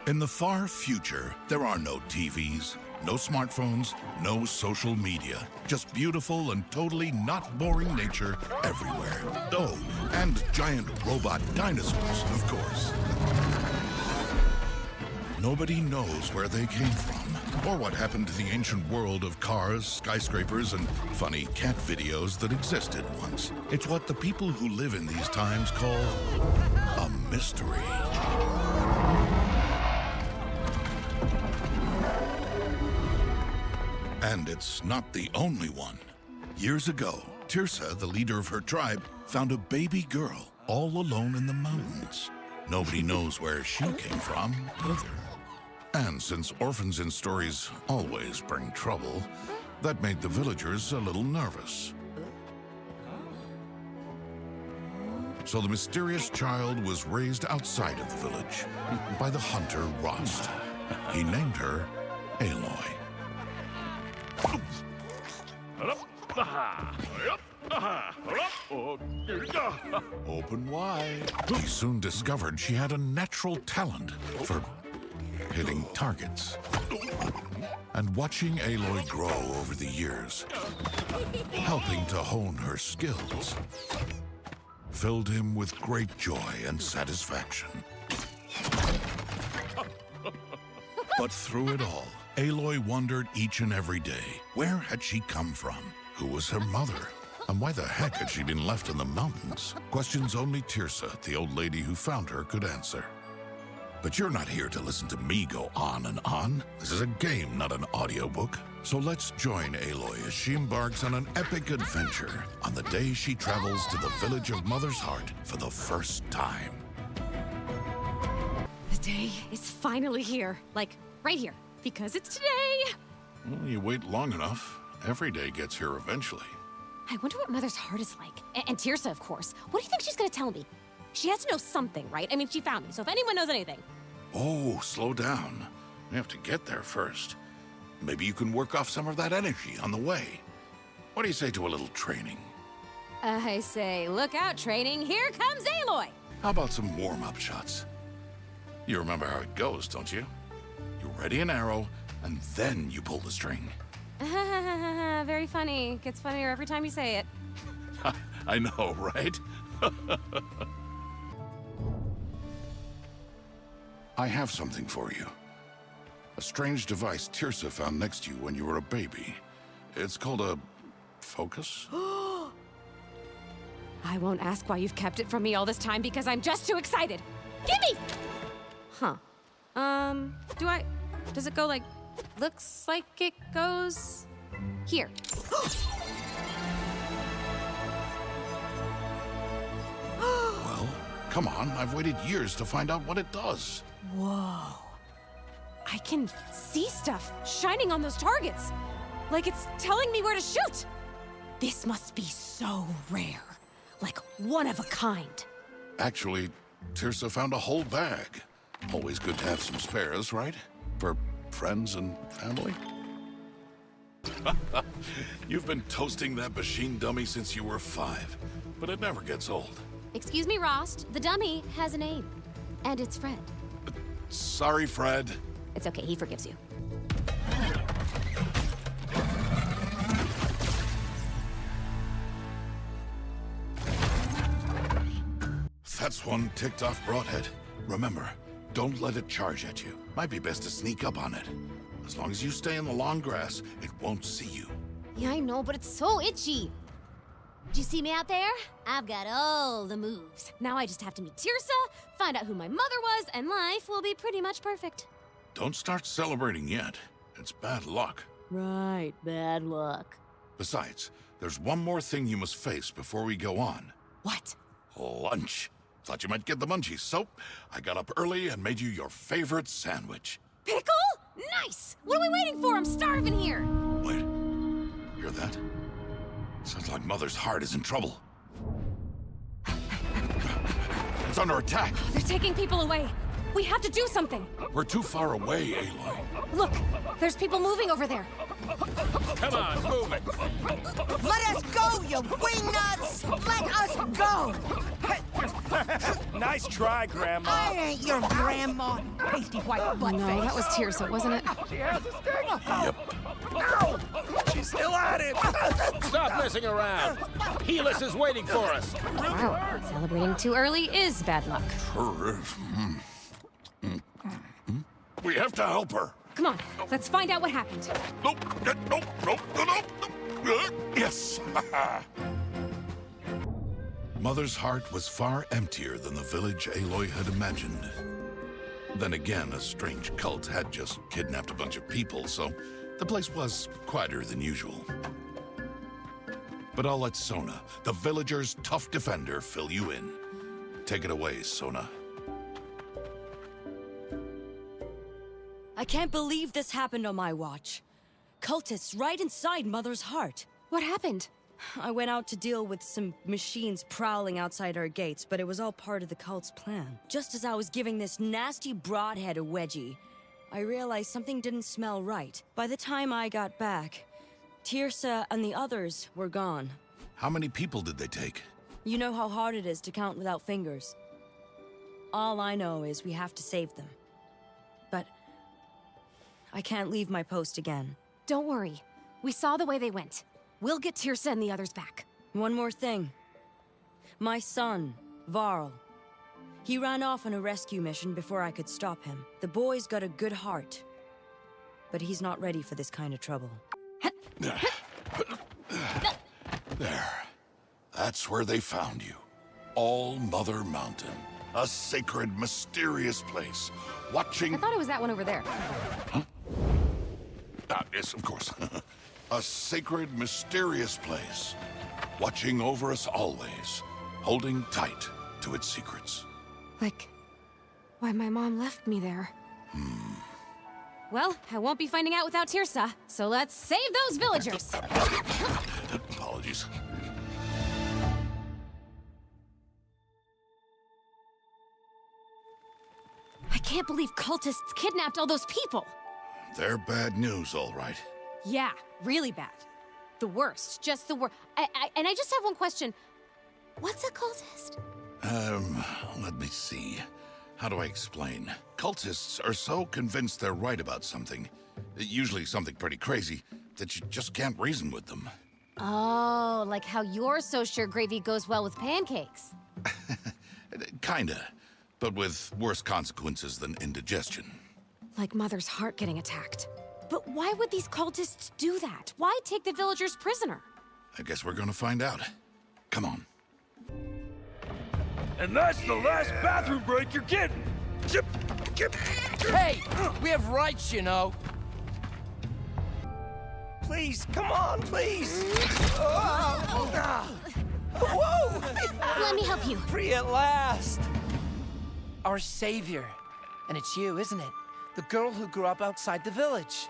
In the far future, there are no TVs, no smartphones, no social media. Just beautiful and totally not boring nature everywhere. Oh, and giant robot dinosaurs, of course. Nobody knows where they came from, or what happened to the ancient world of cars, skyscrapers, and funny cat videos that existed once. It's what the people who live in these times call a mystery. And it's not the only one. Years ago, Tirsa, the leader of her tribe, found a baby girl all alone in the mountains. Nobody knows where she came from either. And since orphans in stories always bring trouble, that made the villagers a little nervous. So the mysterious child was raised outside of the village by the hunter Rost. He named her Aloy. Open wide. He soon discovered she had a natural talent for hitting targets. And watching Aloy grow over the years, helping to hone her skills, filled him with great joy and satisfaction. But through it all, Aloy wondered each and every day, where had she come from? Who was her mother? And why the heck had she been left in the mountains? Questions only Tirsa, the old lady who found her, could answer. But you're not here to listen to me go on and on. This is a game, not an audiobook. So let's join Aloy as she embarks on an epic adventure on the day she travels to the village of Mother's Heart for the first time. The day is finally here. Like, right here. Because it's today! Well, you wait long enough. Every day gets here eventually. I wonder what Mother's Heart is like. And Tirsa, of course. What do you think she's gonna tell me? She has to know something, right? I mean, she found me, so if anyone knows anything. Oh, slow down. We have to get there first. Maybe you can work off some of that energy on the way. What do you say to a little training? I say, look out, training. Here comes Aloy! How about some warm-up shots? You remember how it goes, don't you? You ready an arrow, and then you pull the string. Very funny. Gets funnier every time you say it. I know, right? I have something for you. A strange device Tirsa found next to you when you were a baby. It's called a focus. I won't ask why you've kept it from me all this time because I'm just too excited. Gimme! Huh. Does it go like, looks like it goes here. Well, come on, I've waited years to find out what it does. Whoa. I can see stuff shining on those targets. Like it's telling me where to shoot. This must be so rare. Like one of a kind. Actually, Tirsa found a whole bag. Always good to have some spares, right? For friends and family? You've been toasting that machine dummy since you were 5, but it never gets old. Excuse me, Rost. The dummy has a name. And it's Fred. Sorry, Fred. It's okay, he forgives you. That's one ticked off broadhead. Remember, don't let it charge at you. Might be best to sneak up on it. As long as you stay in the long grass, it won't see you. Yeah, I know, but it's so itchy. Do you see me out there? I've got all the moves. Now I just have to meet Tirsa, find out who my mother was, and life will be pretty much perfect. Don't start celebrating yet. It's bad luck. Right, bad luck. Besides, there's one more thing you must face before we go on. What? Lunch. Thought you might get the munchies, so I got up early and made you your favorite sandwich. Pickle? Nice! What are we waiting for? I'm starving here! Wait, hear that? Sounds like Mother's Heart is in trouble. It's under attack. They're taking people away. We have to do something. We're too far away, Aloy. Look, there's people moving over there. Come on, move it. Let us go, you wingnuts! Let us go! Nice try, Grandma. I ain't your grandma, pasty white butt No, face. that was Tirsa, wasn't it? She's still at it. Stop messing around. Helis is waiting for us. Wow, celebrating too early is bad luck. We have to help her. Come on, let's find out what happened. Nope, nope, nope, nope, nope. Yes. Mother's heart was far emptier than the village Aloy had imagined. Then again, a strange cult had just kidnapped a bunch of people, so the place was quieter than usual. But I'll let Sona, the villager's tough defender, fill you in. Take it away, Sona. I can't believe this happened on my watch. Cultists right inside Mother's heart. What happened? I went out to deal with some machines prowling outside our gates, but it was all part of the cult's plan. Just as I was giving this nasty broadhead a wedgie, I realized something didn't smell right. By the time I got back, Tirsa and the others were gone. How many people did they take? You know how hard it is to count without fingers. All I know is we have to save them. But I can't leave my post again. Don't worry. We saw the way they went. We'll get Tirsa and the others back. One more thing. My son, Varl. He ran off on a rescue mission before I could stop him. The boy's got a good heart, but he's not ready for this kind of trouble. There. That's where they found you. All Mother Mountain. A sacred, mysterious place. Watching... I thought it was that one over there. Yes, of course. A sacred, mysterious place. Watching over us always. Holding tight to its secrets. Like, why my mom left me there. Well, I won't be finding out without Tirsa, so let's save those villagers! Apologies. I can't believe cultists kidnapped all those people! They're bad news, all right. Yeah, really bad. The worst, just the worst. And I just have one question. What's a cultist? Let me see. How do I explain? Cultists are so convinced they're right about something, usually something pretty crazy, that you just can't reason with them. Oh, like how you're so sure gravy goes well with pancakes. Kinda, but with worse consequences than indigestion. Like Mother's heart getting attacked. But why would these cultists do that? Why take the villagers prisoner? I guess we're gonna find out. Come on. And that's the last bathroom break you're getting. Hey, we have rights, you know. Please, come on, please. Whoa! Let me help you. Free at last. Our savior. And it's you, isn't it? The girl who grew up outside the village.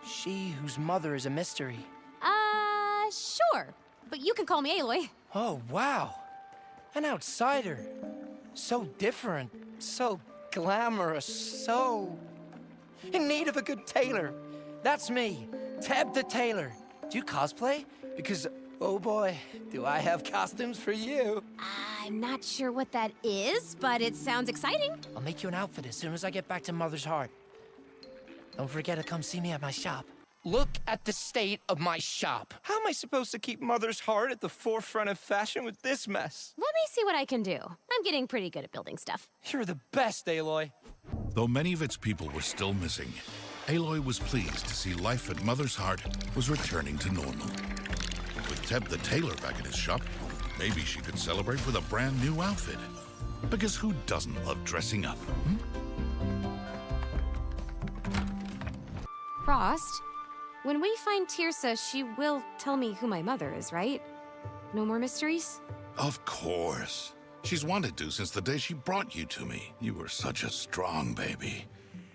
She whose mother is a mystery. Sure. But you can call me Aloy. Oh, wow. An outsider. So different. So glamorous. So... in need of a good tailor. That's me. Teb the tailor. Do you cosplay? Because, oh boy, do I have costumes for you. I'm not sure what that is, but it sounds exciting. I'll make you an outfit as soon as I get back to Mother's Heart. Don't forget to come see me at my shop. Look at the state of my shop. How am I supposed to keep Mother's heart at the forefront of fashion with this mess? Let me see what I can do. I'm getting pretty good at building stuff. You're the best, Aloy. Though many of its people were still missing, Aloy was pleased to see life at Mother's Heart was returning to normal. With Teb the tailor back at his shop, maybe she could celebrate with a brand new outfit. Because who doesn't love dressing up? Frost, when we find Tirsa, she will tell me who my mother is, right? No more mysteries? Of course. She's wanted to since the day she brought you to me. You were such a strong baby.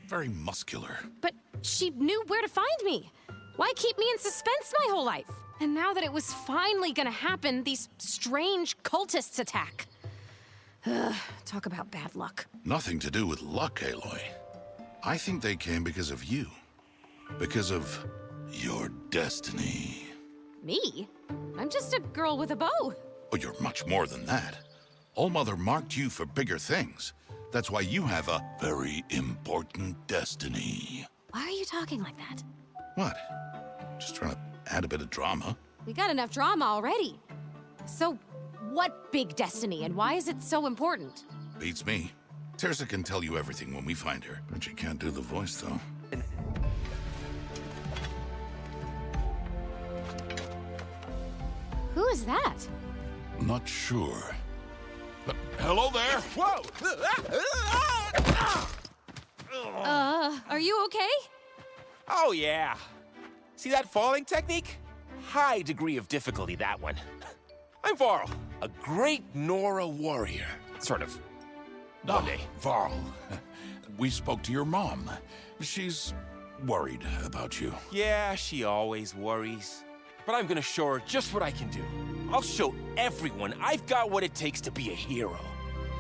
Very muscular. But she knew where to find me. Why keep me in suspense my whole life? And now that it was finally gonna happen, these strange cultists attack. Ugh, talk about bad luck. Nothing to do with luck, Aloy. I think they came because of you. Because of Your destiny. Me? I'm just a girl with a bow. Oh, you're much more than that. All-Mother marked you for bigger things. That's why you have a very important destiny. Why are you talking like that? What? Just trying to add a bit of drama. We got enough drama already. So, what big destiny, and why is it so important? Beats me. Teersa can tell you everything when we find her. But she can't do the voice, though. Who is that? Not sure. But hello there! Whoa! Are you okay? Oh, yeah. See that falling technique? High degree of difficulty, that one. I'm Varl, a great Nora warrior. Sort of. One day. Varl. We spoke to your mom. She's worried about you. Yeah, she always worries. But I'm gonna show her just what I can do. I'll show everyone I've got what it takes to be a hero.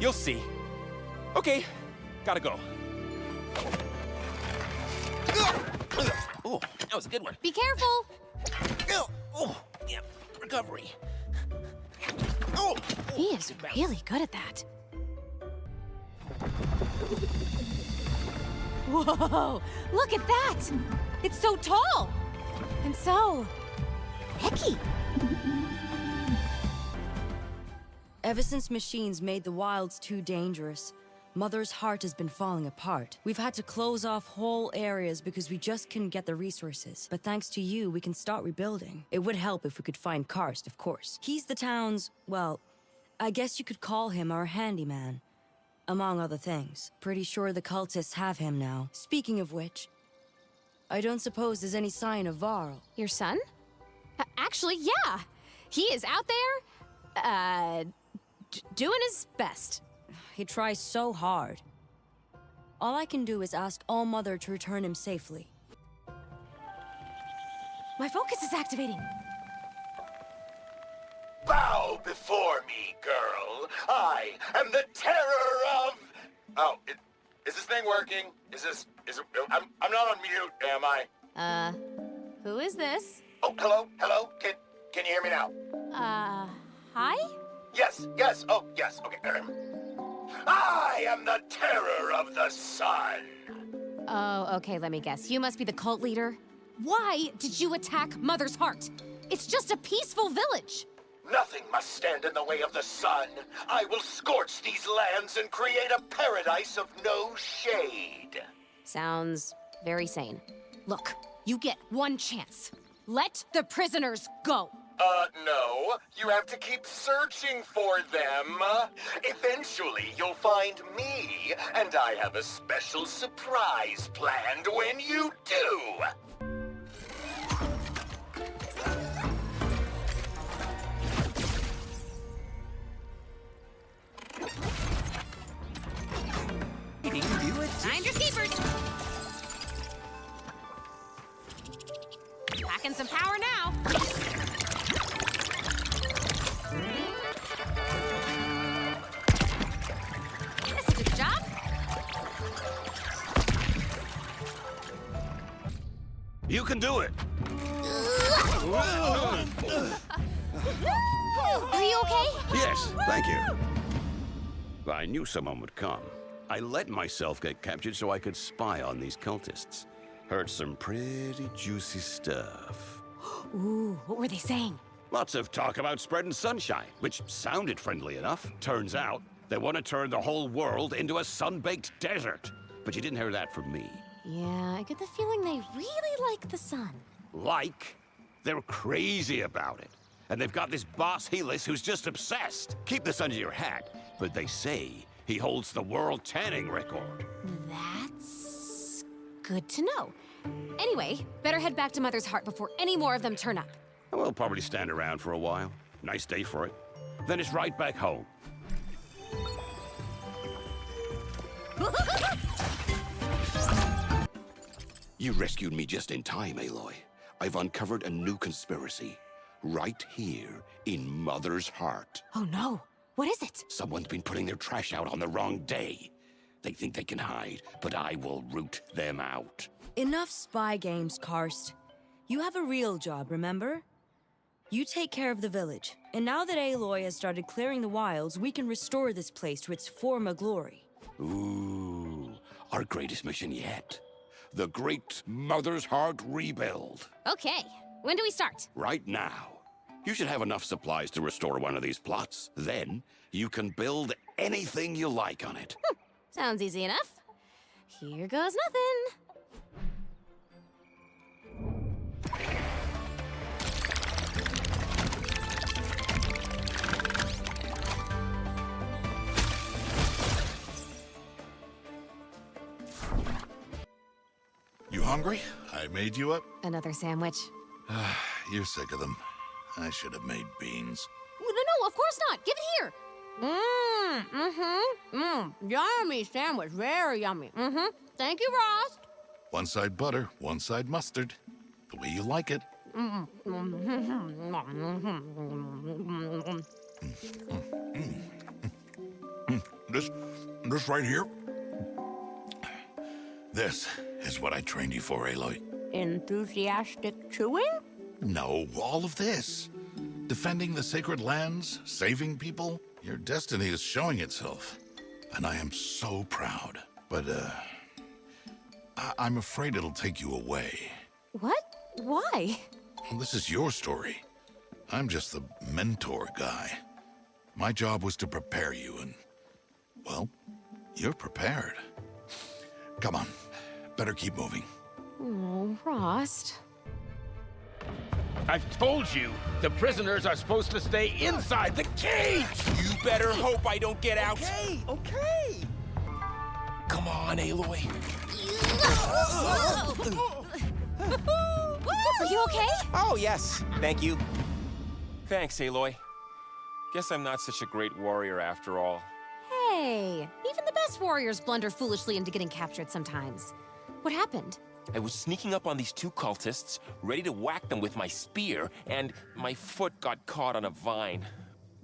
You'll see. Okay, gotta go. Oh, that was a good one. Be careful! Oh, yeah, recovery. Oh, He is really good at that. Whoa! Look at that! It's so tall! And so... hecky. Ever since machines made the wilds too dangerous, Mother's heart has been falling apart. We've had to close off whole areas because we just couldn't get the resources. But thanks to you, we can start rebuilding. It would help if we could find Karst, of course. He's the town's, well, I guess you could call him our handyman. Among other things. Pretty sure the cultists have him now. Speaking of which, I don't suppose there's any sign of Varl. Your son? Actually, yeah. He is out there, doing his best. He tries so hard. All I can do is ask All-Mother to return him safely. My focus is activating. Bow before me, girl. I am the terror of... Oh, is this thing working? I'm not on mute, am I? Who is this? Oh, hello? Can you hear me now? Hi? Yes, oh, yes, okay. I am the terror of the sun. Oh, okay, let me guess. You must be the cult leader. Why did you attack Mother's Heart? It's just a peaceful village. Nothing must stand in the way of the sun. I will scorch these lands and create a paradise of no shade. Sounds very sane. Look, you get one chance. Let the prisoners go. No. You have to keep searching for them. Eventually, you'll find me, and I have a special surprise planned when you do. Finders keepers. Packing some power now. This is a job. You can do it. Are you okay? Yes, thank you. I knew someone would come. I let myself get captured so I could spy on these cultists. Heard some pretty juicy stuff. Ooh, what were they saying? Lots of talk about spreading sunshine, which sounded friendly enough. Turns out, they want to turn the whole world into a sun-baked desert. But you didn't hear that from me. Yeah, I get the feeling they really like the sun. Like? They're crazy about it. And they've got this boss Helis who's just obsessed. Keep this under your hat, but they say he holds the world tanning record. That's good to know. Anyway, better head back to Mother's Heart before any more of them turn up. We'll probably stand around for a while. Nice day for it. Then it's right back home. You rescued me just in time, Aloy. I've uncovered a new conspiracy. Right here in Mother's Heart. Oh no, what is it? Someone's been putting their trash out on the wrong day. They think they can hide, but I will root them out. Enough spy games, Karst. You have a real job, remember? You take care of the village. And now that Aloy has started clearing the wilds, we can restore this place to its former glory. Ooh, our greatest mission yet. The Great Mother's Heart Rebuild. Okay, when do we start? Right now. You should have enough supplies to restore one of these plots. Then, you can build anything you like on it. Sounds easy enough. Here goes nothing. You hungry? I made you up. Another sandwich. You're sick of them. I should have made beans. No, of course not. Give it here. Yummy sandwich. Very yummy. Thank you, Ross. One side butter, one side mustard. The way you like it. This right here. This is what I trained you for, Aloy. Enthusiastic chewing? No, all of this. Defending the sacred lands, saving people. Your destiny is showing itself. And I am so proud. But, I'm afraid it'll take you away. What? Why? Well, this is your story. I'm just the mentor guy. My job was to prepare you, and, well, you're prepared. Come on. Better keep moving. Oh, Rost. I've told you, the prisoners are supposed to stay inside the cage! You better hope I don't get out! Okay. Come on, Aloy. Are you okay? Oh, yes. Thank you. Thanks, Aloy. Guess I'm not such a great warrior after all. Hey, even the best warriors blunder foolishly into getting captured sometimes. What happened? I was sneaking up on these two cultists, ready to whack them with my spear, and my foot got caught on a vine.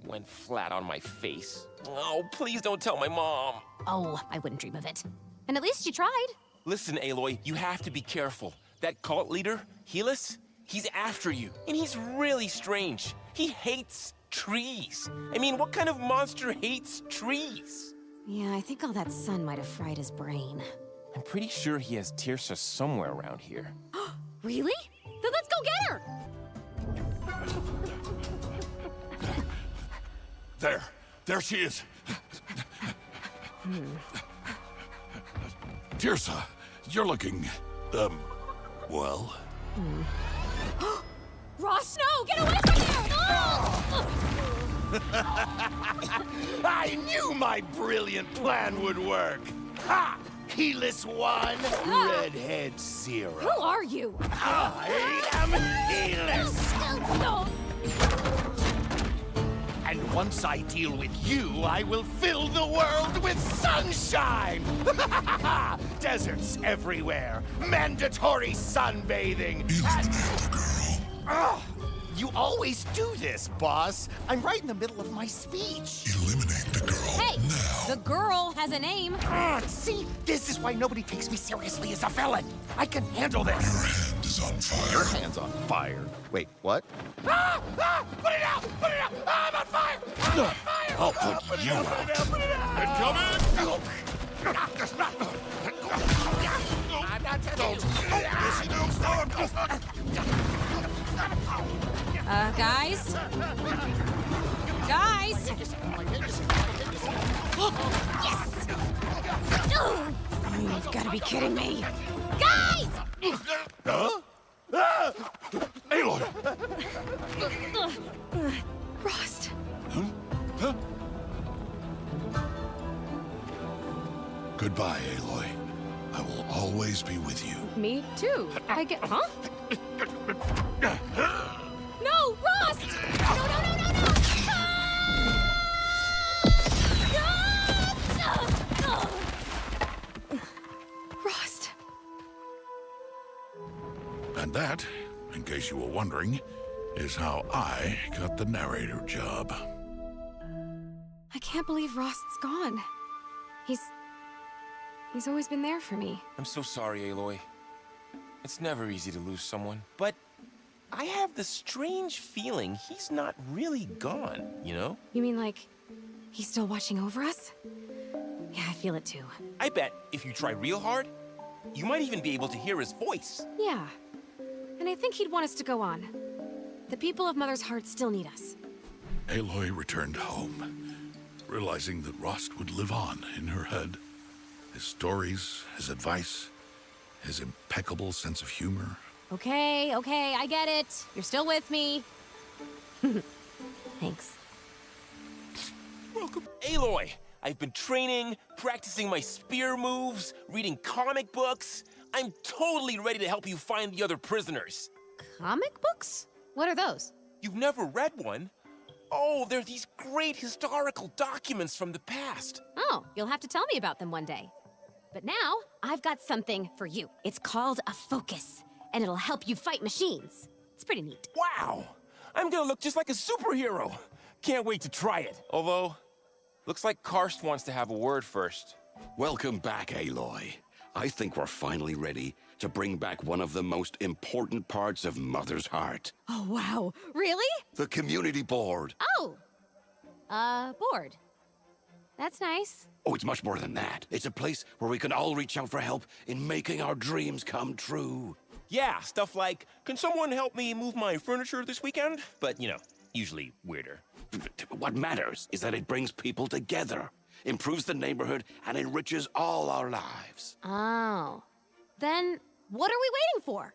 Went flat on my face. Oh, please don't tell my mom. Oh, I wouldn't dream of it. And at least you tried. Listen, Aloy, you have to be careful. That cult leader, Helis, he's after you. And he's really strange. He hates trees. I mean, what kind of monster hates trees? Yeah, I think all that sun might have fried his brain. I'm pretty sure he has Tirsa somewhere around here. Really? Then let's go get her! There she is. Tirsa, you're looking, well. Ross, no! Get away from here! I knew my brilliant plan would work. Ha! Helis 1, Redhead 0. Who are you? I am Helis! No! And once I deal with you, I will fill the world with sunshine! Deserts everywhere, mandatory sunbathing, you always do this, boss. I'm right in the middle of my speech. Eliminate the girl. Hey! The girl has a name. See, this is why nobody takes me seriously as a villain. I can handle this. Your hand is on fire. Your hand's on fire. Wait, what? Put it out! Put it out! I'm on fire! I'm on fire! I'll put you out. I'm not Guys? Guys? Yes! You've got to be kidding me. Guys! Aloy! Rost. Goodbye, Aloy. I will always be with you. Me too. I get. Huh? No, Rost! No, no, no, no, no! Rost. And that, in case you were wondering, is how I got the narrator job. I can't believe Rost's gone. He's always been there for me. I'm so sorry, Aloy. It's never easy to lose someone. But I have the strange feeling he's not really gone, you know? You mean like he's still watching over us? Yeah, I feel it too. I bet if you try real hard, you might even be able to hear his voice. Yeah. And I think he'd want us to go on. The people of Mother's Heart still need us. Aloy returned home, realizing that Rost would live on in her head. His stories, his advice, his impeccable sense of humor. Okay, I get it. You're still with me. Thanks. Welcome. Aloy, I've been training, practicing my spear moves, reading comic books. I'm totally ready to help you find the other prisoners. Comic books? What are those? You've never read one? Oh, they're these great historical documents from the past. Oh, you'll have to tell me about them one day. But now, I've got something for you. It's called a focus, and it'll help you fight machines. It's pretty neat. Wow! I'm gonna look just like a superhero. Can't wait to try it. Although, looks like Karst wants to have a word first. Welcome back, Aloy. I think we're finally ready to bring back one of the most important parts of Mother's Heart. Oh, wow. Really? The community board. Oh. Board. That's nice. Oh, it's much more than that. It's a place where we can all reach out for help in making our dreams come true. Yeah, stuff like, can someone help me move my furniture this weekend? But, you know, usually weirder. What matters is that it brings people together, improves the neighborhood, and enriches all our lives. Oh. Then, what are we waiting for?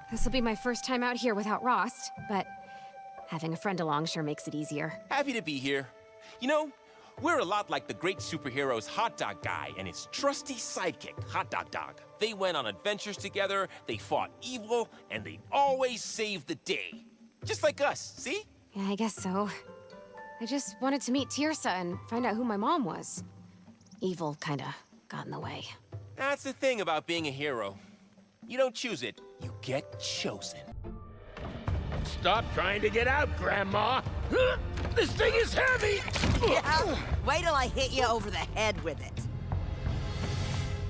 This'll be my first time out here without Rost, but having a friend along sure makes it easier. Happy to be here. You know, we're a lot like the great superheroes Hot Dog Guy and his trusty sidekick, Hot Dog Dog. They went on adventures together, they fought evil, and they always saved the day. Just like us, see? Yeah, I guess so. I just wanted to meet Tirsa and find out who my mom was. Evil kinda got in the way. That's the thing about being a hero. You don't choose it, you get chosen. Stop trying to get out, Grandma. This thing is heavy. Yeah, wait till I hit you over the head with it.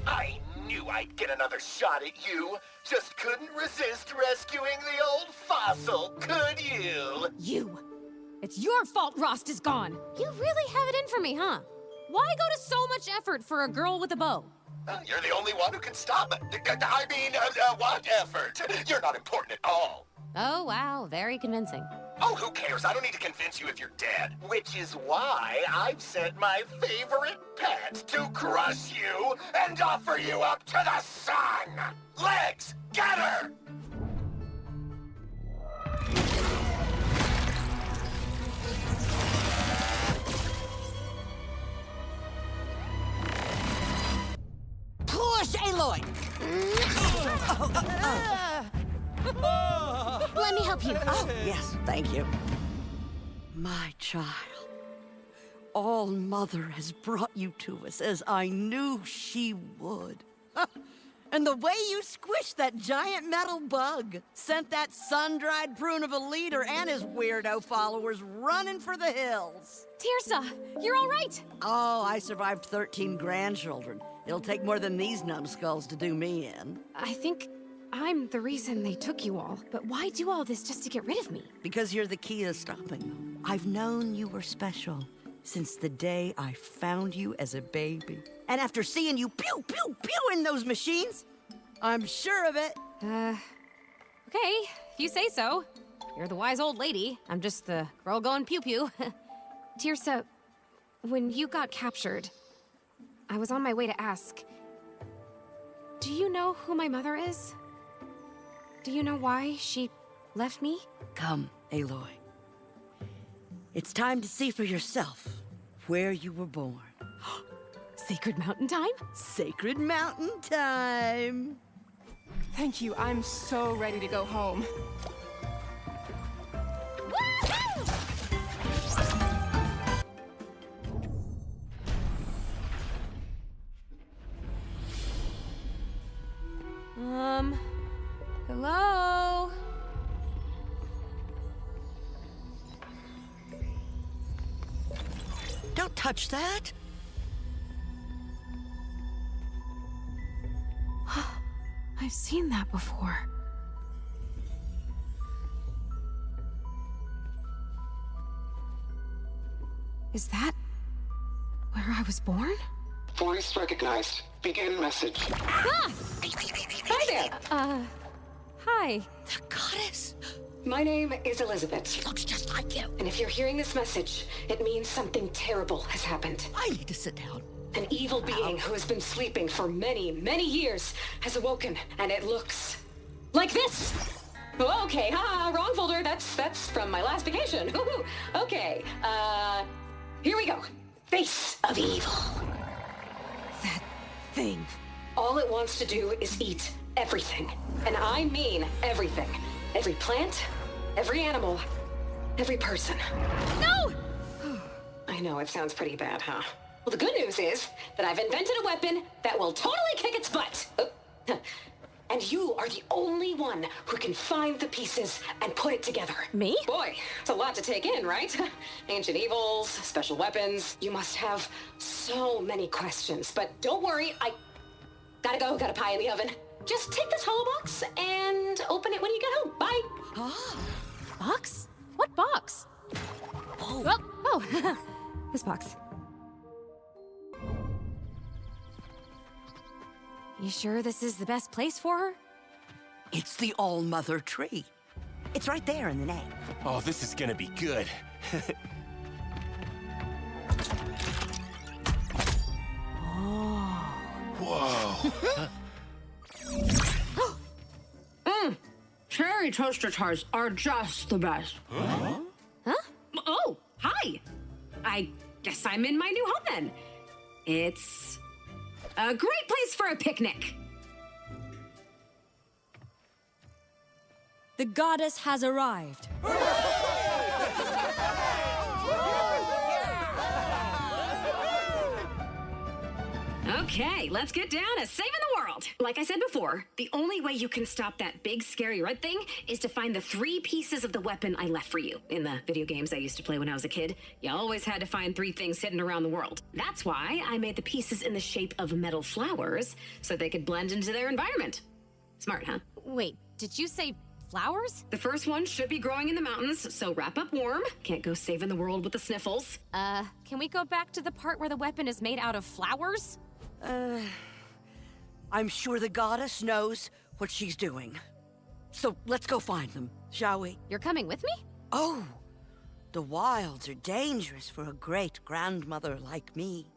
I knew I'd get another shot at you. Just couldn't resist rescuing the old fossil, could you? You! It's your fault Rost is gone! You really have it in for me, huh? Why go to so much effort for a girl with a bow? You're the only one who can stop it. I mean, what effort? You're not important at all. Oh, wow, very convincing. Oh, who cares? I don't need to convince you if you're dead. Which is why I've sent my favorite pet to crush you and offer you up to the sun! Legs, get her! Push, Aloy! Let me help you. Oh, yes, thank you. My child, All Mother has brought you to us as I knew she would. And the way you squished that giant metal bug sent that sun-dried prune of a leader and his weirdo followers running for the hills. Tirsa, you're all right. Oh, I survived 13 grandchildren. It'll take more than these numbskulls to do me in. I think I'm the reason they took you all. But why do all this just to get rid of me? Because you're the key to stopping them. I've known you were special since the day I found you as a baby. And after seeing you pew, pew, pew in those machines, I'm sure of it. Okay, if you say so. You're the wise old lady. I'm just the girl going pew-pew. Tirsa, when you got captured, I was on my way to ask, do you know who my mother is? Do you know why she left me? Come, Aloy. It's time to see for yourself where you were born. Sacred Mountain time? Sacred Mountain time! Thank you. I'm so ready to go home. Hello? Don't touch that! I've seen that before. Is that where I was born? Voice recognized. Begin message. Ah! Hi there. Hi. The goddess! My name is Elizabeth. She looks just like you. And if you're hearing this message, it means something terrible has happened. I need to sit down. An evil being who has been sleeping for many, many years has awoken, and it looks like this. Oh, okay, wrong folder. That's from my last vacation. Okay, here we go. Face of evil. That thing. All it wants to do is eat everything. And I mean everything. Every plant, every animal, every person. No! I know, it sounds pretty bad, huh? Well, the good news is that I've invented a weapon that will totally kick its butt. And you are the only one who can find the pieces and put it together. Me? Boy, it's a lot to take in, right? Ancient evils, special weapons. You must have so many questions. But don't worry, I gotta go, got a pie in the oven. Just take this hollow box and open it when you get home. Bye. Ah. Box? What box? Oh, this box. You sure this is the best place for her? It's the All-Mother tree. It's right there in the name. Oh, this is gonna be good. Whoa. Cherry toaster tarts are just the best. Huh? Oh, hi. I guess I'm in my new home then. It's a great place for a picnic. The goddess has arrived. Okay, let's get down to saving the world. Like I said before, the only way you can stop that big scary red thing is to find the 3 pieces of the weapon I left for you. In the video games I used to play when I was a kid, you always had to find 3 things hidden around the world. That's why I made the pieces in the shape of metal flowers so they could blend into their environment. Smart, huh? Wait, did you say flowers? The first one should be growing in the mountains, so wrap up warm. Can't go saving the world with the sniffles. Can we go back to the part where the weapon is made out of flowers? I'm sure the goddess knows what she's doing. So let's go find them, shall we? You're coming with me? Oh, the wilds are dangerous for a great-grandmother like me.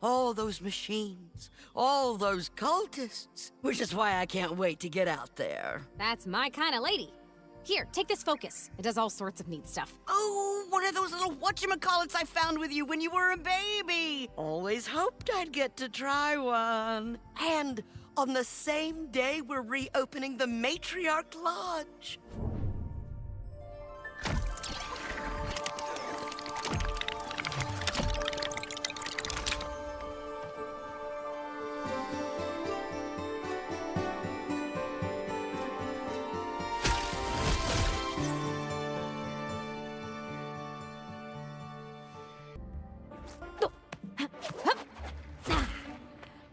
All those machines, all those cultists, which is why I can't wait to get out there. That's my kind of lady. Here, take this focus. It does all sorts of neat stuff. Oh, one of those little whatchamacallits I found with you when you were a baby. Always hoped I'd get to try one. And on the same day, we're reopening the Matriarch Lodge.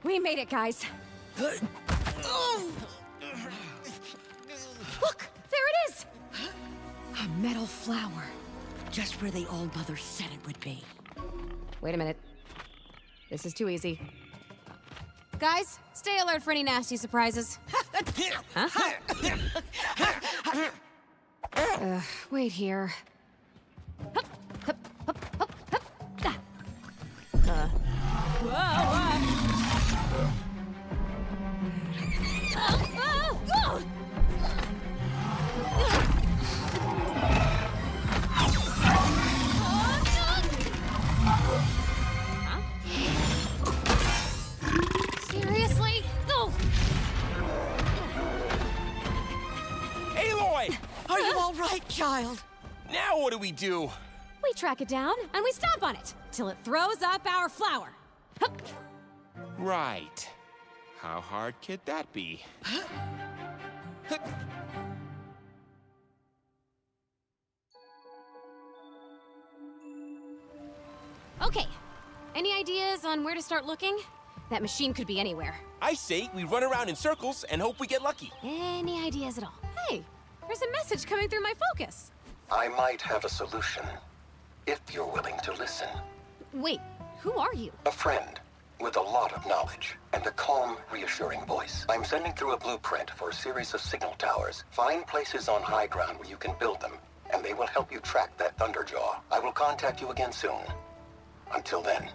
We made it, guys. Look, there it is! A metal flower. Just where the All-Mother said it would be. Wait a minute. This is too easy. Guys, stay alert for any nasty surprises. Huh? Wait here. Seriously? No! Aloy! Are you all right, child? Now what do we do? We track it down and we stomp on it till it throws up our flower. Hup. Right. How hard could that be? Okay, ideas on where to start looking? That machine could be anywhere. I say we run around in circles and hope we get lucky. Any ideas at all? Hey, there's a message coming through my focus. I might have a solution, if you're willing to listen. Wait, who are you? A friend with a lot of knowledge and a calm, reassuring voice. I'm sending through a blueprint for a series of signal towers. Find places on high ground where you can build them, and they will help you track that Thunderjaw. I will contact you again soon. Until then.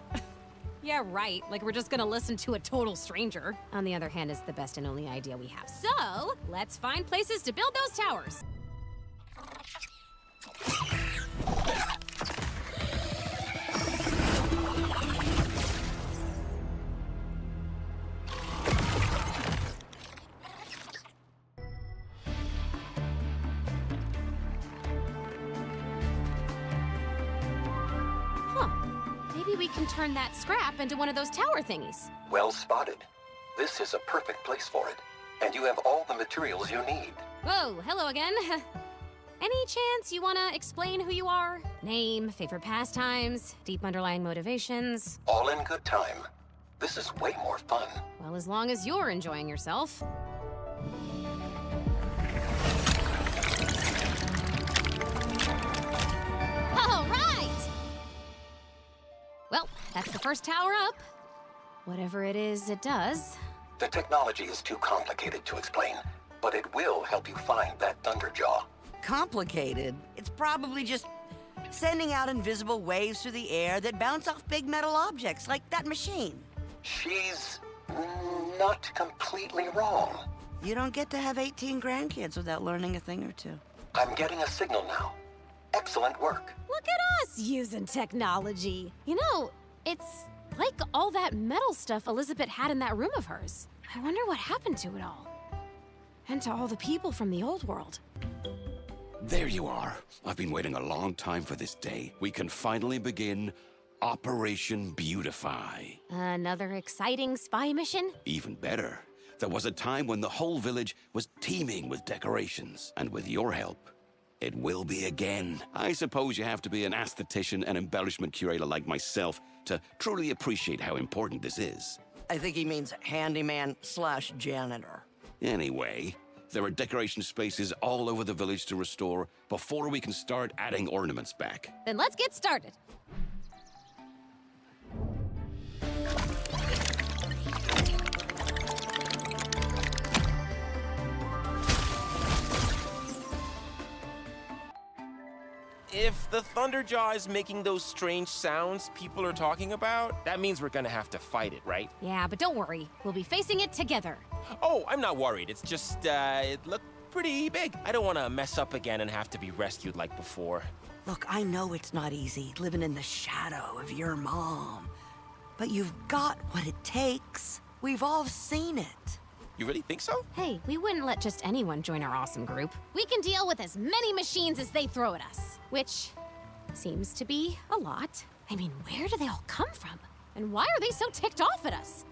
Yeah, right. Like we're just gonna listen to a total stranger. On the other hand, it's the best and only idea we have. So, let's find places to build those towers. Maybe we can turn that scrap into one of those tower thingies. Well spotted. This is a perfect place for it. And you have all the materials you need. Whoa, hello again. Any chance you wanna explain who you are? Name, favorite pastimes, deep underlying motivations? All in good time. This is way more fun. Well, as long as you're enjoying yourself. All right! Well, that's the first tower up. Whatever it is, it does. The technology is too complicated to explain, but it will help you find that Thunderjaw. Complicated? It's probably just sending out invisible waves through the air that bounce off big metal objects, like that machine. She's not completely wrong. You don't get to have 18 grandkids without learning a thing or two. I'm getting a signal now. Excellent work. Look at us using technology. You know, it's like all that metal stuff Elizabeth had in that room of hers. I wonder what happened to it all. And to all the people from the old world. There you are. I've been waiting a long time for this day. We can finally begin Operation Beautify. Another exciting spy mission? Even better. There was a time when the whole village was teeming with decorations. And with your help, it will be again. I suppose you have to be an aesthetician and embellishment curator like myself to truly appreciate how important this is. I think he means handyman/janitor. Anyway, there are decoration spaces all over the village to restore before we can start adding ornaments back. Then let's get started. If the Thunderjaw is making those strange sounds people are talking about, that means we're gonna have to fight it, right? Yeah, but don't worry. We'll be facing it together. Oh, I'm not worried. It's just, it looked pretty big. I don't want to mess up again and have to be rescued like before. Look, I know it's not easy living in the shadow of your mom. But you've got what it takes. We've all seen it. You really think so? Hey, we wouldn't let just anyone join our awesome group. We can deal with as many machines as they throw at us. Which seems to be a lot. I mean, where do they all come from? And why are they so ticked off at us?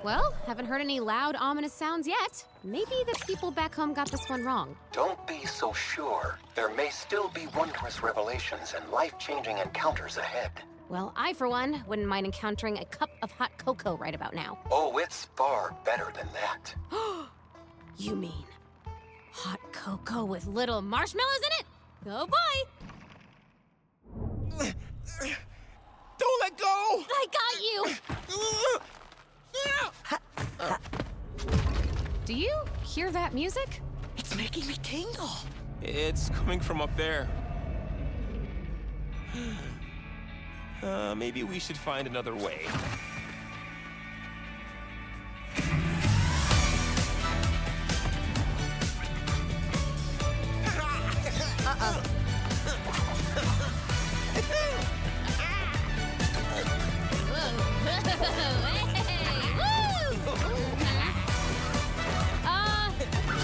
Well, haven't heard any loud, ominous sounds yet. Maybe the people back home got this one wrong. Don't be so sure. There may still be wondrous revelations and life-changing encounters ahead. Well, I, for one, wouldn't mind encountering a cup of hot cocoa right about now. Oh, it's far better than that. You mean hot cocoa with little marshmallows in it? Oh boy! Don't let go! I got you! Do you hear that music? It's making me tingle. It's coming from up there. Maybe we should find another way.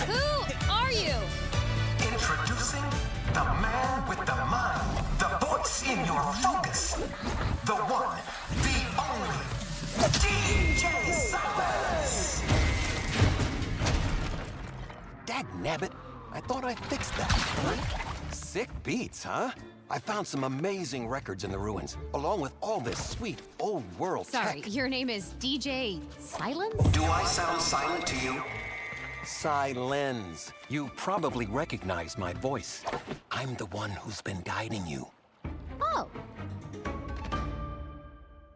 Who are you? Introducing the man with the mind, the voice in your focus, the one, the only, DJ Cyrus! Dagnabbit, I thought I fixed that. Sick beats, huh? I found some amazing records in the ruins, along with all this sweet old world Sorry, tech. your name is DJ Silence? Do I sound silent to you? Silence. You probably recognize my voice. I'm the one who's been guiding you. Oh.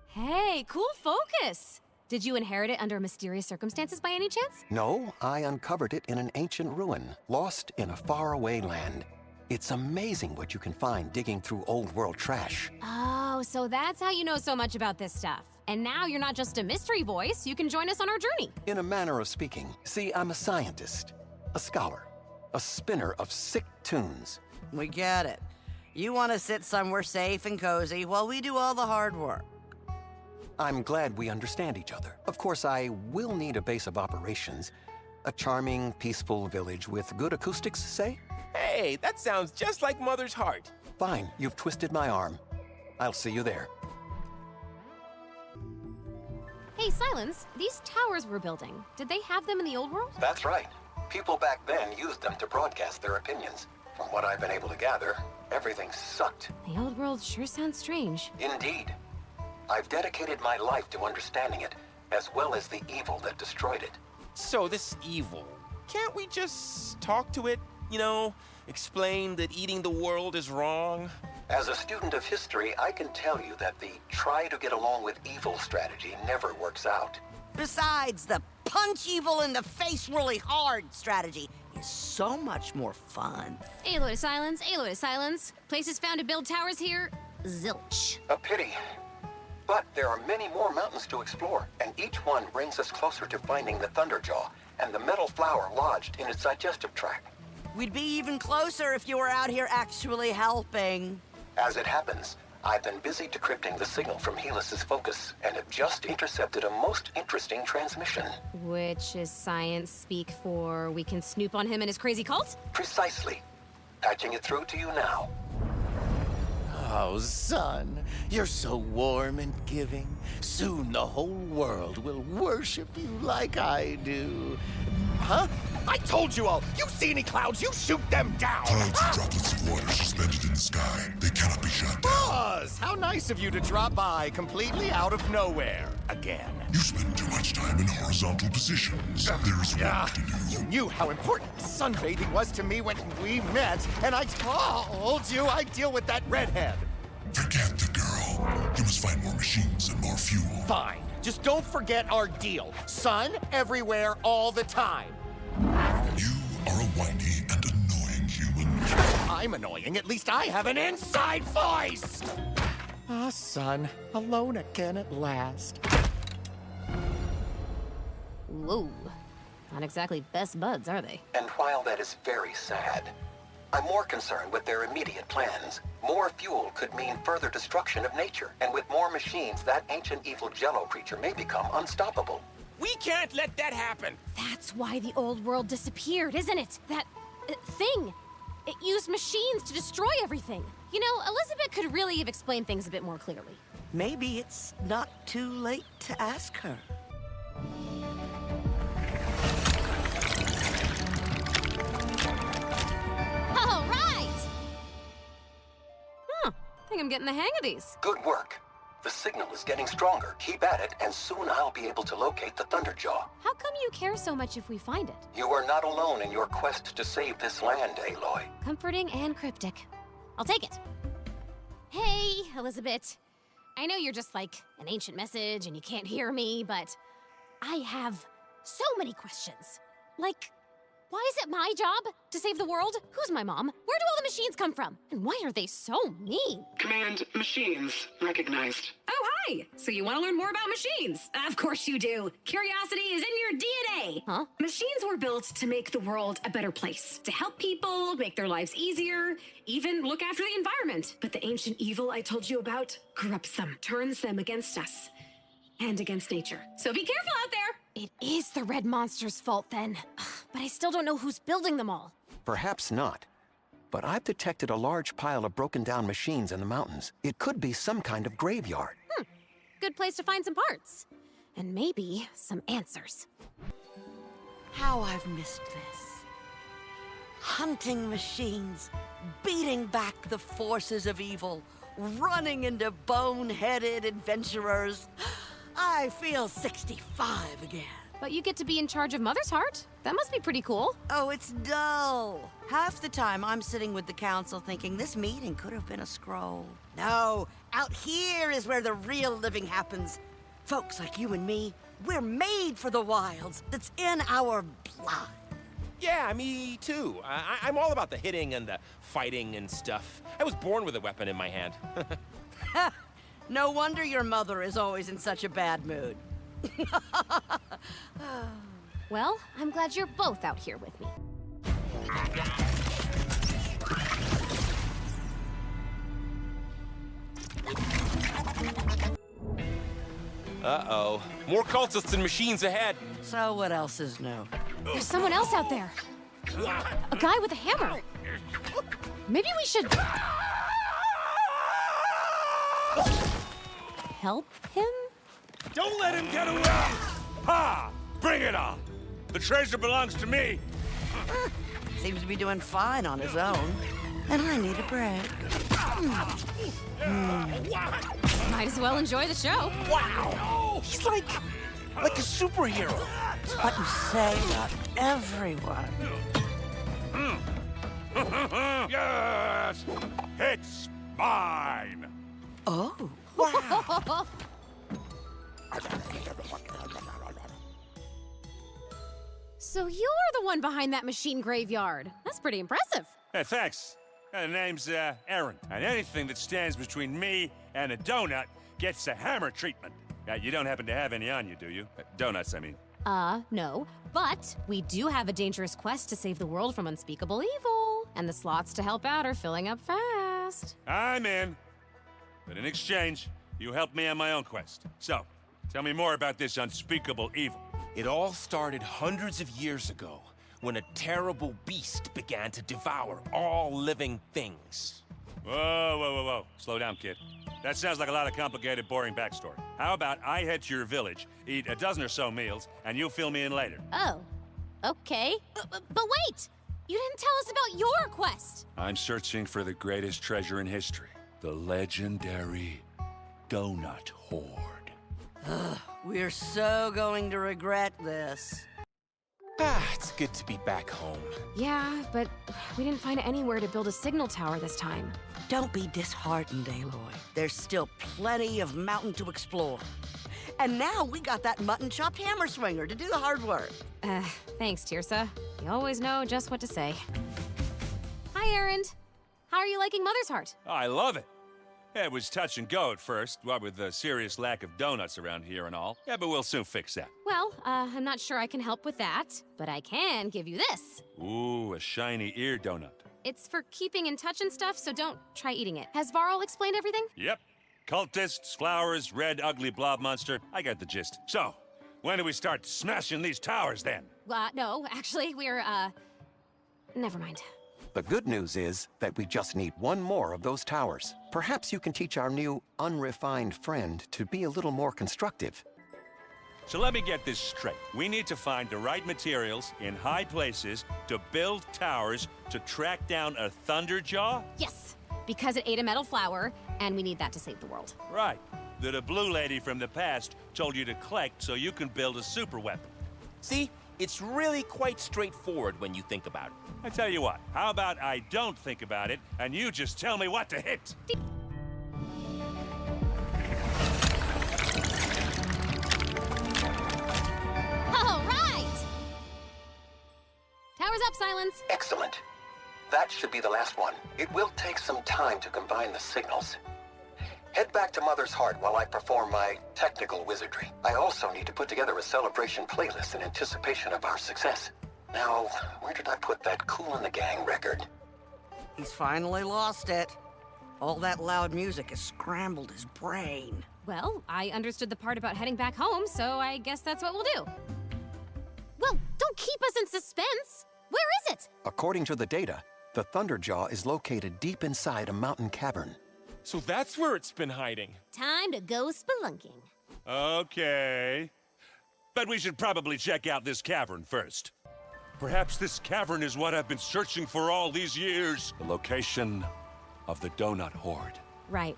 Hey, cool focus. Did you inherit it under mysterious circumstances by any chance? No, I uncovered it in an ancient ruin, lost in a faraway land. It's amazing what you can find digging through old world trash. Oh, so that's how you know so much about this stuff. And now you're not just a mystery voice, you can join us on our journey. In a manner of speaking. See, I'm a scientist, a scholar, a spinner of sick tunes. We get it. You want to sit somewhere safe and cozy while we do all the hard work. I'm glad we understand each other. Of course, I will need a base of operations. A charming, peaceful village with good acoustics, say? Hey, that sounds just like Mother's heart. Fine, you've twisted my arm. I'll see you there. Hey, Silence, these towers we're building, did they have them in the old world? That's right. People back then used them to broadcast their opinions. From what I've been able to gather, everything sucked. The old world sure sounds strange. Indeed. I've dedicated my life to understanding it, as well as the evil that destroyed it. So this evil, can't we just talk to it? You know, explain that eating the world is wrong? As a student of history, I can tell you that the try to get along with evil strategy never works out. Besides, the punch evil in the face really hard strategy is so much more fun. Aloy to Silence, Aloy to Silence. Places found to build towers here, zilch. A pity. But there are many more mountains to explore, and each one brings us closer to finding the Thunderjaw and the metal flower lodged in its digestive tract. We'd be even closer if you were out here actually helping. As it happens, I've been busy decrypting the signal from Helis's focus and have just intercepted a most interesting transmission. Which is science speak for we can snoop on him and his crazy cult? Precisely. Patching it through to you now. Oh, son, you're so warm and giving. Soon the whole world will worship you like I do. Huh? I told you all! You see any clouds, you shoot them down! Clouds are droplets of water suspended in the sky. They cannot be shot down. Buzz! How nice of you to drop by completely out of nowhere. Again. You spend too much time in horizontal positions. There is work to do. You knew how important sunbathing was to me when we met, and I told you I'd deal with that redhead. Forget the girl. You must find more machines and more fuel. Fine. Just don't forget our deal. Sun everywhere all the time. You are a whiny and annoying human. I'm annoying. At least I have an inside voice! Ah, son. Alone again at last. Whoa. Not exactly best buds, are they? And while that is very sad, I'm more concerned with their immediate plans. More fuel could mean further destruction of nature, and with more machines, that ancient evil Jello creature may become unstoppable. We can't let that happen. That's why the old world disappeared, isn't it? That thing. It used machines to destroy everything. You know, Elizabeth could really have explained things a bit more clearly. Maybe it's not too late to ask her. All right! Huh. I think I'm getting the hang of these. Good work. The signal is getting stronger. Keep at it, and soon I'll be able to locate the Thunderjaw. How come you care so much if we find it? You are not alone in your quest to save this land, Aloy. Comforting and cryptic. I'll take it. Hey, Elizabeth. I know you're just like an ancient message and you can't hear me, but I have so many questions. Like, why is it my job to save the world? Who's my mom? Where do all the machines come from? And why are they so mean? Command machines recognized. Oh, hi! So you want to learn more about machines? Of course you do. Curiosity is in your DNA. Huh? Machines were built to make the world a better place, to help people, make their lives easier, even look after the environment. But the ancient evil I told you about corrupts them, turns them against us, and against nature. So be careful out there! It is the red monster's fault then. But I still don't know who's building them all. Perhaps not. But I've detected a large pile of broken down machines in the mountains. It could be some kind of graveyard. Good place to find some parts. And maybe some answers. How I've missed this. hunting machines, beating back the forces of evil, running into bone-headed adventurers. I feel 65 again. But you get to be in charge of Mother's Heart. That must be pretty cool. Oh, it's dull. Half the time I'm sitting with the council thinking this meeting could have been a scroll. No, out here is where the real living happens. Folks like you and me, we're made for the wilds. That's in our blood. Yeah, me too. I'm all about the hitting and the fighting and stuff. I was born with a weapon in my hand. No wonder your mother is always in such a bad mood. Well, I'm glad you're both out here with me. Uh-oh. More cultists and machines ahead. So what else is new? There's someone else out there. A guy with a hammer. Maybe we should... help him? Don't let him get away! Ha! Bring it on! The treasure belongs to me! Seems to be doing fine on his own. And I need a break. Might as well enjoy the show. Wow! He's like a superhero. It's what you say about everyone. Yes! It's mine! Oh. Wow! So you're the one behind that machine graveyard. That's pretty impressive. Hey, thanks. The name's Aaron, and anything that stands between me and a donut gets a hammer treatment. You don't happen to have any on you, do you? Donuts, I mean. No. But we do have a dangerous quest to save the world from unspeakable evil. And the slots to help out are filling up fast. I'm in. But in exchange, you help me on my own quest. So, tell me more about this unspeakable evil. It all started hundreds of years ago when a terrible beast began to devour all living things. Whoa. Slow down, kid. That sounds like a lot of complicated, boring backstory. How about I head to your village, eat a dozen or so meals, and you fill me in later? Oh, okay. But wait! You didn't tell us about your quest! I'm searching for the greatest treasure in history. The legendary Donut Hoard. We're so going to regret this. It's good to be back home. Yeah, but we didn't find anywhere to build a signal tower this time. Don't be disheartened, Aloy. There's still plenty of mountain to explore. And now we got that mutton-chopped hammer swinger to do the hard work. Thanks, Tirsa. You always know just what to say. Hi, Erend. How are you liking Mother's Heart? I love it. It was touch and go at first, what with the serious lack of donuts around here and all. Yeah, but we'll soon fix that. Well, I'm not sure I can help with that, but I can give you this. Ooh, a shiny ear donut. It's for keeping in touch and stuff, so don't try eating it. Has Varl explained everything? Yep. Cultists, flowers, red ugly blob monster. I got the gist. So, when do we start smashing these towers then? No, actually, we're, never mind. The good news is that we just need one more of those towers. Perhaps you can teach our new, unrefined friend to be a little more constructive. So let me get this straight. We need to find the right materials in high places to build towers to track down a Thunderjaw? Yes, because it ate a metal flower, and we need that to save the world. Right. That a blue lady from the past told you to collect so you can build a super weapon. See? It's really quite straightforward when you think about it. I tell you what, how about I don't think about it, and you just tell me what to hit? All right! Tower's up, Silence. Excellent. That should be the last one. It will take some time to combine the signals. Head back to Mother's Heart while I perform my technical wizardry. I also need to put together a celebration playlist in anticipation of our success. Now, where did I put that Kool and the Gang record? He's finally lost it. All that loud music has scrambled his brain. Well, I understood the part about heading back home, so I guess that's what we'll do. Well, don't keep us in suspense. Where is it? According to the data, the Thunderjaw is located deep inside a mountain cavern. So that's where it's been hiding. Time to go spelunking. Okay. But we should probably check out this cavern first. Perhaps this cavern is what I've been searching for all these years. The location of the Donut Horde. Right.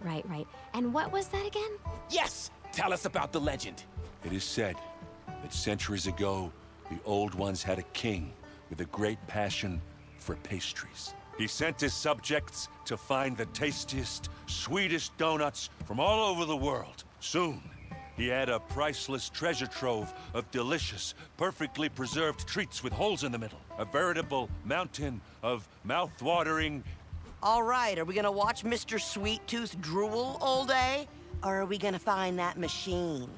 And what was that again? Yes! Tell us about the legend. It is said that centuries ago, the Old Ones had a king with a great passion for pastries. He sent his subjects to find the tastiest, sweetest donuts from all over the world. Soon, he had a priceless treasure trove of delicious, perfectly preserved treats with holes in the middle. A veritable mountain of mouth-watering... All right, are we gonna watch Mr. Sweet Tooth drool all day? Or are we gonna find that machine?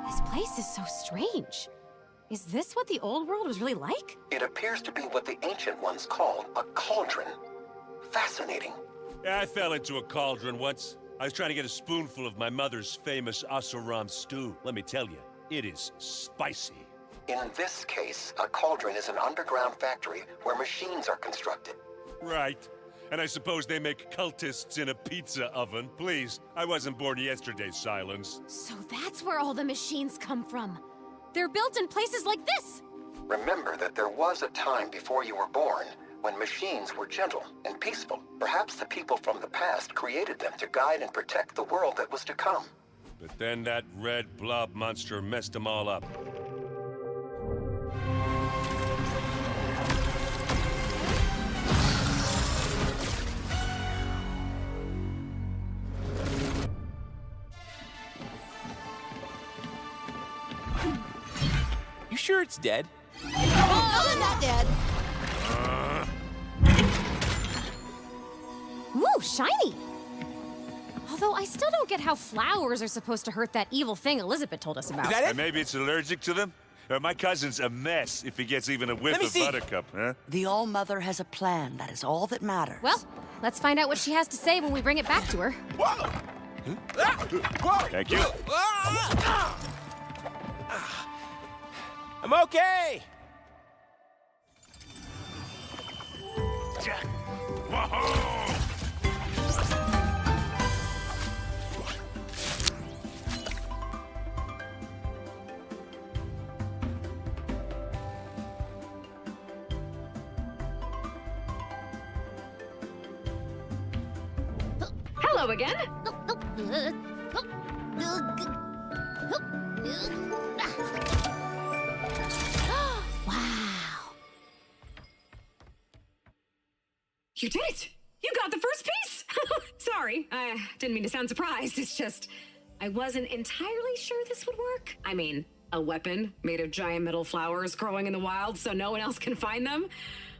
This place is so strange. Is this what the old world was really like? It appears to be what the ancient ones called a cauldron. Fascinating. Yeah, I fell into a cauldron once. I was trying to get a spoonful of my mother's famous Asaram stew. Let me tell you, it is spicy. In this case, a cauldron is an underground factory where machines are constructed. Right. And I suppose they make cultists in a pizza oven. Please, I wasn't born yesterday, Silence. So that's where all the machines come from. They're built in places like this. Remember that there was a time before you were born when machines were gentle and peaceful. Perhaps the people from the past created them to guide and protect the world that was to come. But then that red blob monster messed them all up. You sure it's dead? Oh, not dead. Ooh, shiny! Although I still don't get how flowers are supposed to hurt that evil thing Elizabeth told us about. Is that it? Maybe it's allergic to them? My cousin's a mess if he gets even a whiff of Buttercup, huh? The All-Mother has a plan. That is all that matters. Well, let's find out what she has to say when we bring it back to her. Whoa! Whoa! Thank you. I'm okay! Hello again. Wow. You did it! You got the first piece! Sorry, I didn't mean to sound surprised. It's just, I wasn't entirely sure this would work. I mean, a weapon made of giant metal flowers growing in the wild so no one else can find them?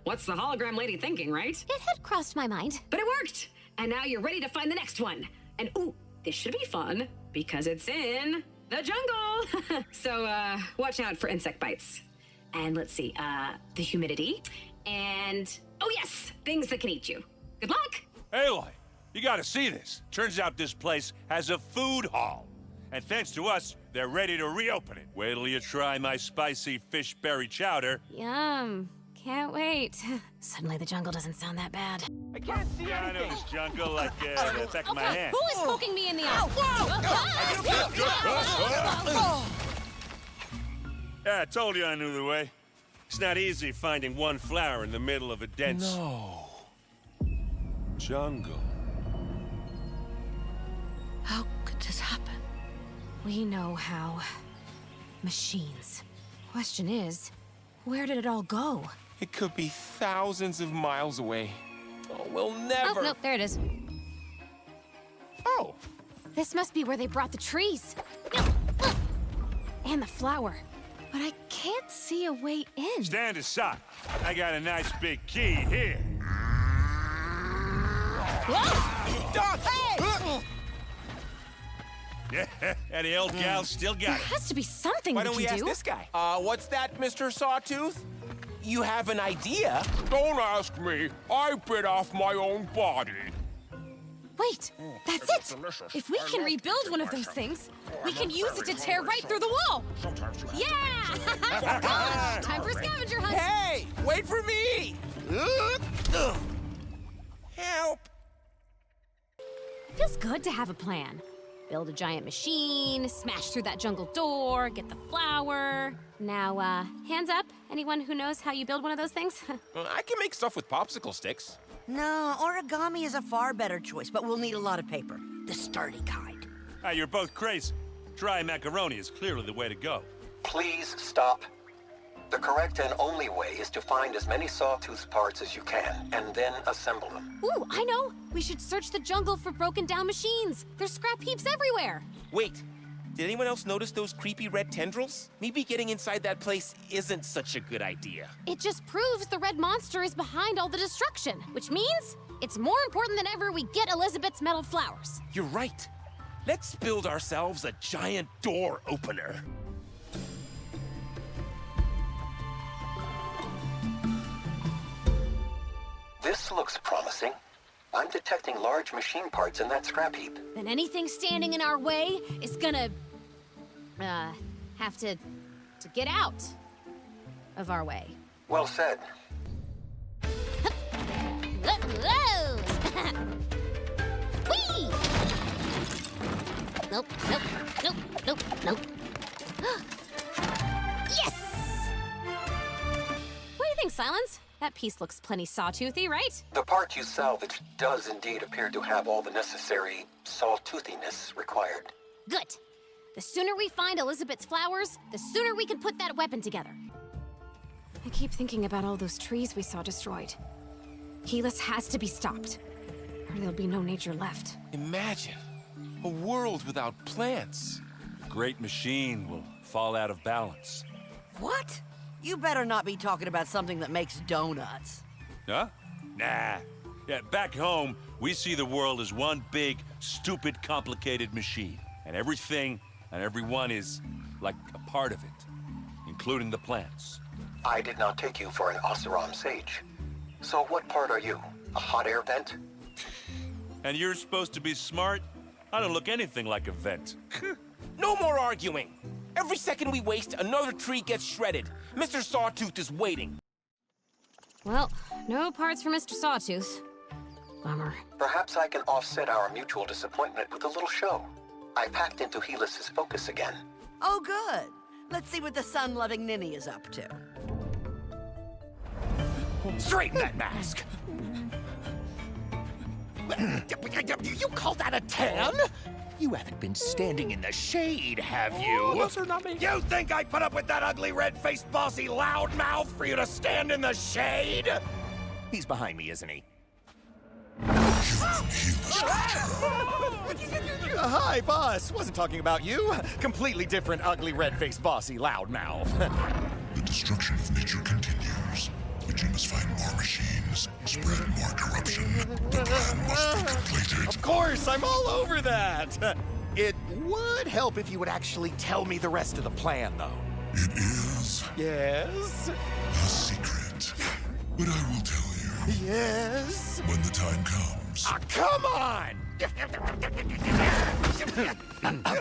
What's the hologram lady thinking, right? It had crossed my mind. But it worked! And now you're ready to find the next one. And ooh, this should be fun because it's in the jungle. So watch out for insect bites. And let's see, the humidity. And, oh yes, things that can eat you. Good luck! Aloy, you gotta see this. Turns out this place has a food hall. And thanks to us, they're ready to reopen it. Wait till you try my spicy fish berry chowder. Yum. Can't wait. Suddenly the jungle doesn't sound that bad. I can't see Yeah, I know this jungle like the back of my hand. Who is poking me in the eye? Yeah, I told you I knew the way. It's not easy finding one flower in the middle of a dense... jungle. How could this happen? We know how. Machines. Question is, where did it all go? It could be thousands of miles away. Oh, we'll never... Oh, no, there it is. Oh. This must be where they brought the trees. And the flower. But I can't see a way in. Stand aside. I got a nice big key here. Doc! Hey! Yeah, and the old gal still got There it. has to be something Why we don't can we ask do. this guy? What's that, Mr. Sawtooth? You have an idea? Don't ask me. I bit off my own body. Wait, that's it! If we can rebuild one of those things, we can use it to tear right through the wall! Yeah! Come on, time for a scavenger hunt! Hey, wait for me! Help! Feels good to have a plan. build a giant machine, smash through that jungle door, get the flower. Now, hands up. Anyone who knows how you build one of those things? Well, I can make stuff with popsicle sticks. No, origami is a far better choice, but we'll need a lot of paper. The sturdy kind. Ah, you're both crazy. Dry macaroni is clearly the way to go. Please stop. The correct and only way is to find as many sawtooth parts as you can, and then assemble them. Ooh, I know! We should search the jungle for broken down machines. There's scrap heaps everywhere. Wait, did anyone else notice those creepy red tendrils? Maybe getting inside that place isn't such a good idea. It just proves the red monster is behind all the destruction, which means it's more important than ever we get Elizabeth's metal flowers. You're right. Let's build ourselves a giant door opener. This looks promising. I'm detecting large machine parts in that scrap heap. Then anything standing in our way is gonna, have to get out of our way. Well said. Whoa! Whee! Nope, nope, nope, nope, nope. Yes! What do you think, Silence? That piece looks plenty sawtoothy, right? The part you salvaged does indeed appear to have all the necessary sawtoothiness required. Good. The sooner we find Elizabeth's flowers, the sooner we can put that weapon together. I keep thinking about all those trees we saw destroyed. Helis has to be stopped, or there'll be no nature left. Imagine a world without plants. The great machine will fall out of balance. What? You better not be talking about something that makes donuts. Huh? Nah. Yeah, back home, we see the world as one big, stupid, complicated machine. And everything and everyone is like a part of it, including the plants. I did not take you for an Oseram sage. So what part are you? A hot air vent? And you're supposed to be smart? I don't look anything like a vent. No more arguing. Every second we waste, another tree gets shredded. Mr. Sawtooth is waiting. Well, no parts for Mr. Sawtooth. Bummer. Perhaps I can offset our mutual disappointment with a little show. I packed into Helis's focus again. Oh, good. Let's see what the sun-loving ninny is up to. Straighten that mask! You call that a tan? You haven't been standing in the shade, have you? Oh, those are not me. You think I put up with that ugly, red-faced, bossy loudmouth for you to stand in the shade? He's behind me, isn't he? Hi, boss. Wasn't talking about you. Completely different, ugly, red-faced, bossy loudmouth. The destruction of nature continues. Eugene must find more machines, spread more corruption. The plan must be completed. Of course, I'm all over that. It would help if you would actually tell me the rest of the plan, though. It is Yes? a secret, but I will tell you Yes? when the time comes. Ah, come on!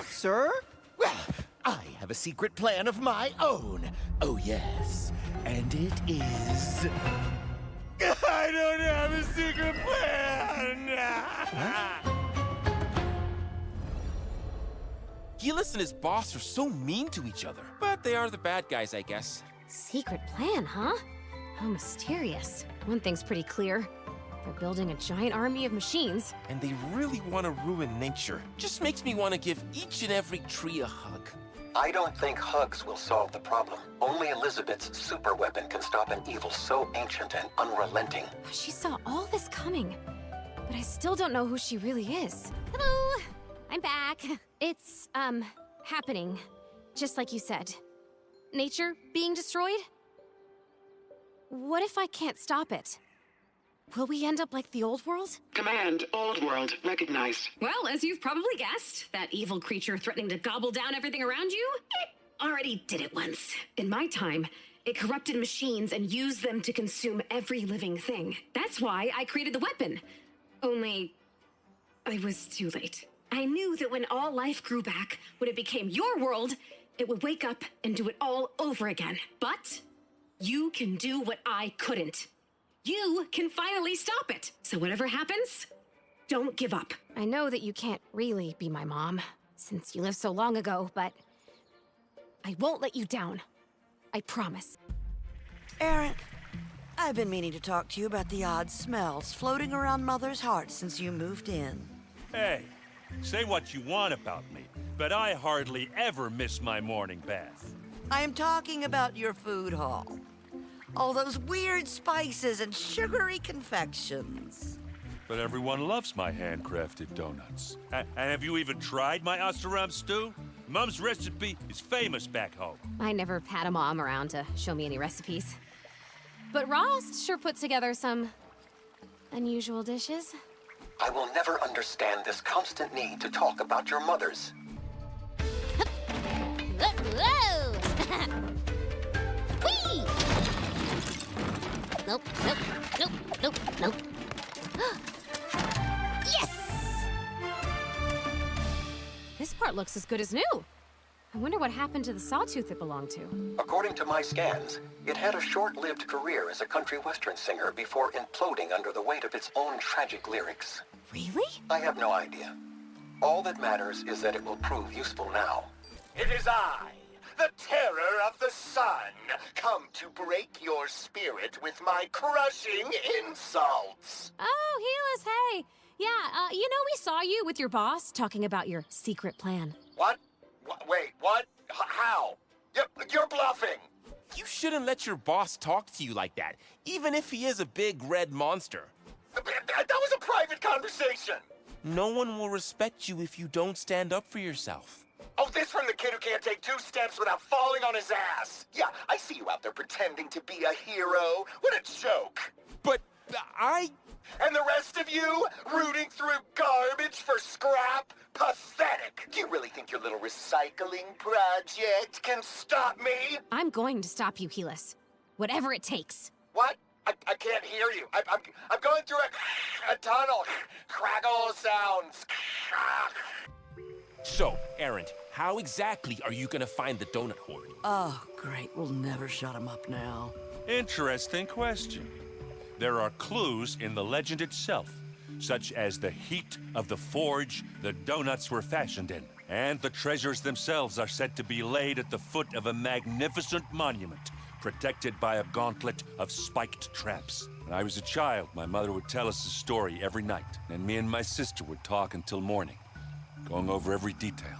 Sir? Well, I have a secret plan of my own. Oh, yes. And it is... I don't have a secret plan! Helis and his boss are so mean to each other. But they are the bad guys, I guess. Secret plan, huh? How mysterious. One thing's pretty clear. They're building a giant army of machines. And they really want to ruin nature. Just makes me want to give each and every tree a hug. I don't think hugs will solve the problem. Only Elizabeth's superweapon can stop an evil so ancient and unrelenting. She saw all this coming, but I still don't know who she really is. Hello, I'm back. It's, happening, just like you said. Nature being destroyed? What if I can't stop it? Will we end up like the old world? Command, old world, recognized. Well, as you've probably guessed, that evil creature threatening to gobble down everything around you, it already did it once. In my time, it corrupted machines and used them to consume every living thing. That's why I created the weapon. Only, I was too late. I knew that when all life grew back, when it became your world, it would wake up and do it all over again. But you can do what I couldn't. You can finally stop it. So whatever happens, don't give up. I know that you can't really be my mom, since you lived so long ago, but I won't let you down. I promise. Aaron, I've been meaning to talk to you about the odd smells floating around Mother's heart since you moved in. Hey, say what you want about me, but I hardly ever miss my morning bath. I am talking about your food hall. All those weird spices and sugary confections. But everyone loves my handcrafted donuts. And have you even tried my Oseram stew? Mom's recipe is famous back home. I never had a mom around to show me any recipes. But Rost sure put together some unusual dishes. I will never understand this constant need to talk about your mothers. Whoa! Whee! Nope, nope, nope, nope, nope. Yes! This part looks as good as new. I wonder what happened to the sawtooth it belonged to. According to my scans, it had a short-lived career as a country western singer before imploding under the weight of its own tragic lyrics. Really? I have no idea. All that matters is that it will prove useful now. It is I, the terror of the sun, come to break your spirit with my crushing insults. Oh, Helis, hey. Yeah, we saw you with your boss talking about your secret plan. What? Wait, what? How? You're bluffing. You shouldn't let your boss talk to you like that, even if he is a big red monster. That was a private conversation. No one will respect you if you don't stand up for yourself. Oh, this from the kid who can't take 2 steps without falling on his ass. Yeah, I see you out there pretending to be a hero. What a joke. But And the rest of you, rooting through garbage for scrap? Pathetic. Do you really think your little recycling project can stop me? I'm going to stop you, Helis. Whatever it takes. What? I can't hear you. I'm going through a tunnel. Crackle sounds. So, Aaron, how exactly are you gonna find the donut horde? Oh, great. We'll never shut him up now. Interesting question. There are clues in the legend itself, such as the heat of the forge the donuts were fashioned in. And the treasures themselves are said to be laid at the foot of a magnificent monument, protected by a gauntlet of spiked traps. When I was a child, my mother would tell us a story every night, and me and my sister would talk until morning, going over every detail.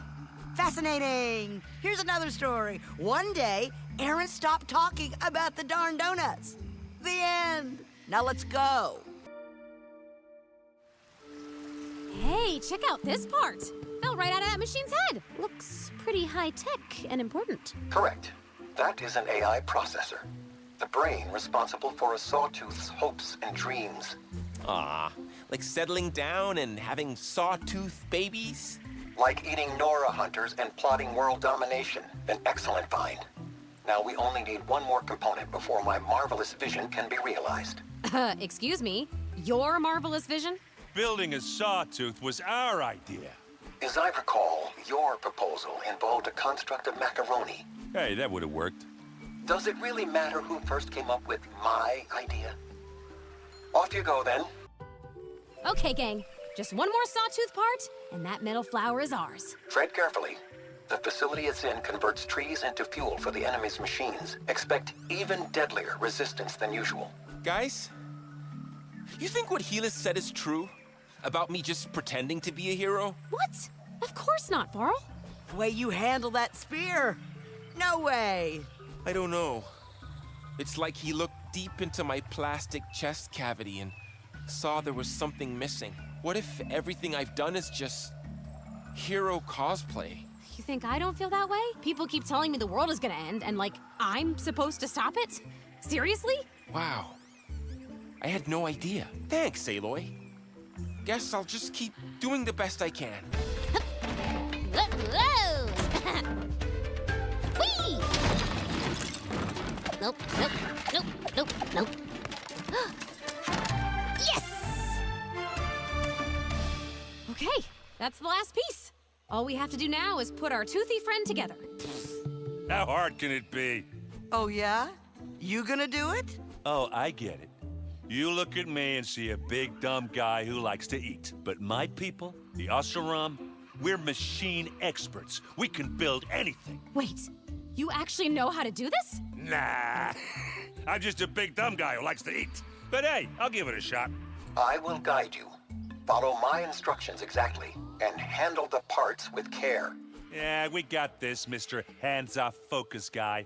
Fascinating! Here's another story. One day, Aaron stopped talking about the darn donuts. The end. Now let's go. Hey, check out this part. Fell right out of that machine's head. Looks pretty high-tech and important. Correct. That is an AI processor. The brain responsible for a sawtooth's hopes and dreams. Ah, like settling down and having sawtooth babies? Like eating Nora hunters and plotting world domination. An excellent find. Now we only need one more component before my marvelous vision can be realized. Excuse me? Your marvelous vision? Building a sawtooth was our idea. As I recall, your proposal involved a construct of macaroni. Hey, that would have worked. Does it really matter who first came up with my idea? Off you go, then. Okay, gang. Just one more sawtooth part, and that metal flower is ours. Tread carefully. The facility it's in converts trees into fuel for the enemy's machines. Expect even deadlier resistance than usual. Guys, you think what Helis said is true? About me just pretending to be a hero? What? Of course not, Varl. The way you handle that spear. No way. I don't know. It's like he looked deep into my plastic chest cavity and saw there was something missing. What if everything I've done is just hero cosplay? You think I don't feel that way? People keep telling me the world is gonna end, and I'm supposed to stop it? Seriously? Wow. I had no idea. Thanks, Aloy. Guess I'll just keep doing the best I can. Whoa! Whee! Nope, nope, nope, nope, nope. Yes! Okay, that's the last piece. All we have to do now is put our toothy friend together. How hard can it be? Oh, yeah? You gonna do it? Oh, I get it. You look at me and see a big, dumb guy who likes to eat. But my people, the Oseram, We're machine experts. We can build anything. Wait, you actually know how to do this? Nah. I'm just a big dumb guy who likes to eat. But hey, I'll give it a shot. I will guide you. Follow my instructions exactly, and handle the parts with care. Yeah, we got this, Mr. Hands-off focus guy.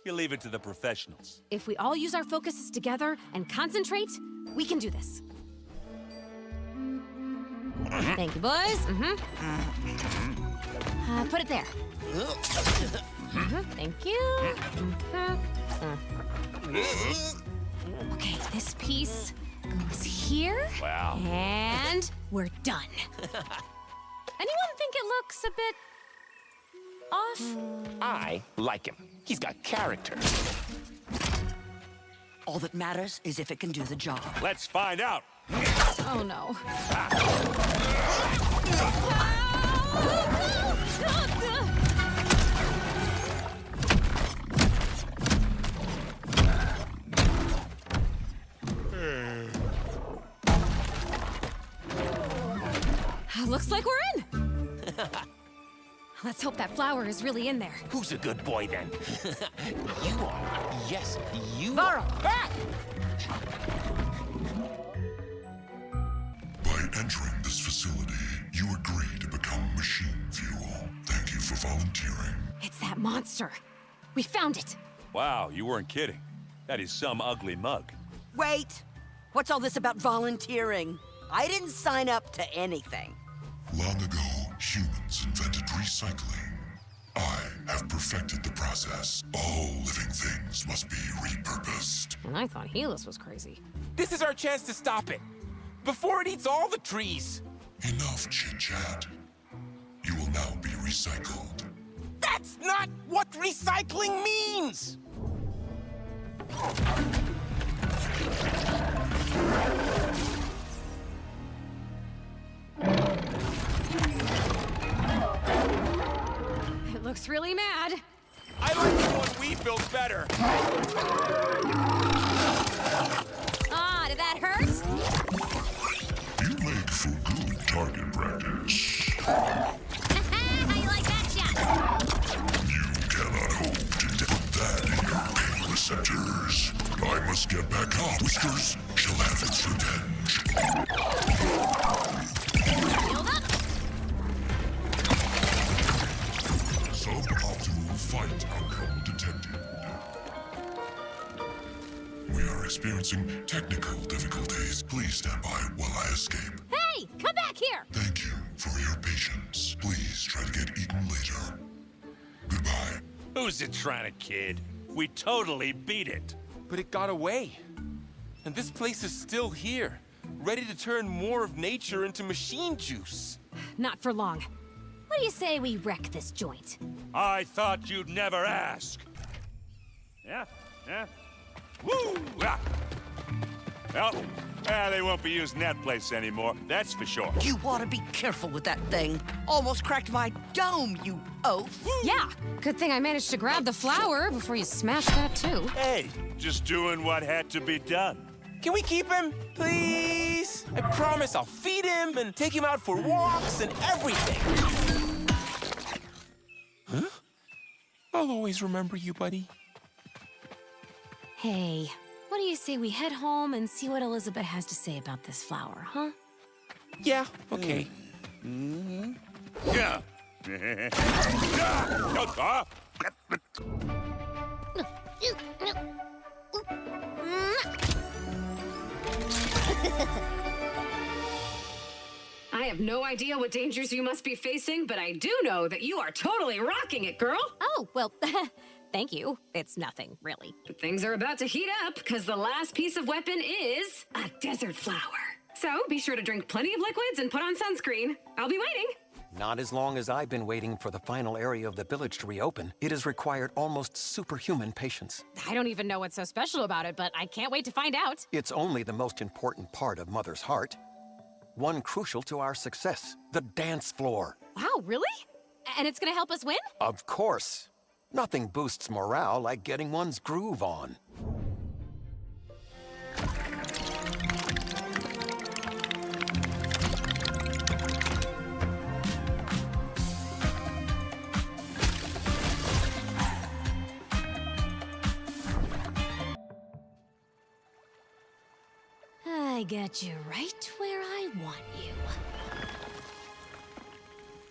You leave it to the professionals. If we all use our focuses together and concentrate, we can do this. Thank you, boys. Put it there. Thank you. Okay, this piece goes here. Wow. And we're done. Anyone think it looks a bit off? I like him. He's got character. All that matters is if it can do the job. Let's find out. Oh no. Looks like we're in. Let's hope that flower is really in there. Who's a good boy then? You are. Yes, you Varl. are. Ah! By entering this facility, you agree to become machine fuel. Thank you for volunteering. It's that monster. We found it. Wow, you weren't kidding. That is some ugly mug. Wait! What's all this about volunteering? I didn't sign up to anything. Long ago, humans invented recycling. I have perfected the process. All living things must be repurposed. And I thought Helis was crazy. This is our chance to stop it. Before it eats all the trees. Enough chit-chat. You will now be recycled. That's not what recycling means! It looks really mad. I like the one we built better. Ah, did that hurt? You make for good target practice. How you like that shot? You cannot hope to put that in your pain receptors. I must get back up. Whiskers shall have its revenge. Healed up. Suboptimal fight outcome detected. We are experiencing technical difficulties. Please stand by while I escape. Hey, come back here. Thank you for your patience. Please try to get eaten later. Goodbye. Who's it trying to kid? We totally beat it. But it got away. And this place is still here, ready to turn more of nature into machine juice. Not for long. What do you say we wreck this joint? I thought you'd never ask. Yeah, yeah. Woo! Ah. Well, they won't be using that place anymore, that's for sure. You ought to be careful with that thing. Almost cracked my dome, you oaf. Yeah, good thing I managed to grab the flower before you smashed that too. Hey, just doing what had to be done. Can we keep him, please? I promise I'll feed him and take him out for walks and everything. Huh? I'll always remember you, buddy. Hey, what do you say we head home and see what Elizabeth has to say about this flower, huh? Yeah, okay. Yeah. I have no idea what dangers you must be facing, but I do know that you are totally rocking it, girl. Oh, well, thank you. It's nothing, really. But things are about to heat up, because the last piece of weapon is a desert flower. So be sure to drink plenty of liquids and put on sunscreen. I'll be waiting. Not as long as I've been waiting for the final area of the village to reopen. It has required almost superhuman patience. I don't even know what's so special about it, but I can't wait to find out. It's only the most important part of Mother's heart. One crucial to our success, the dance floor. Wow, really? And it's gonna help us win? Of course. Nothing boosts morale like getting one's groove on. I get you right where I want you.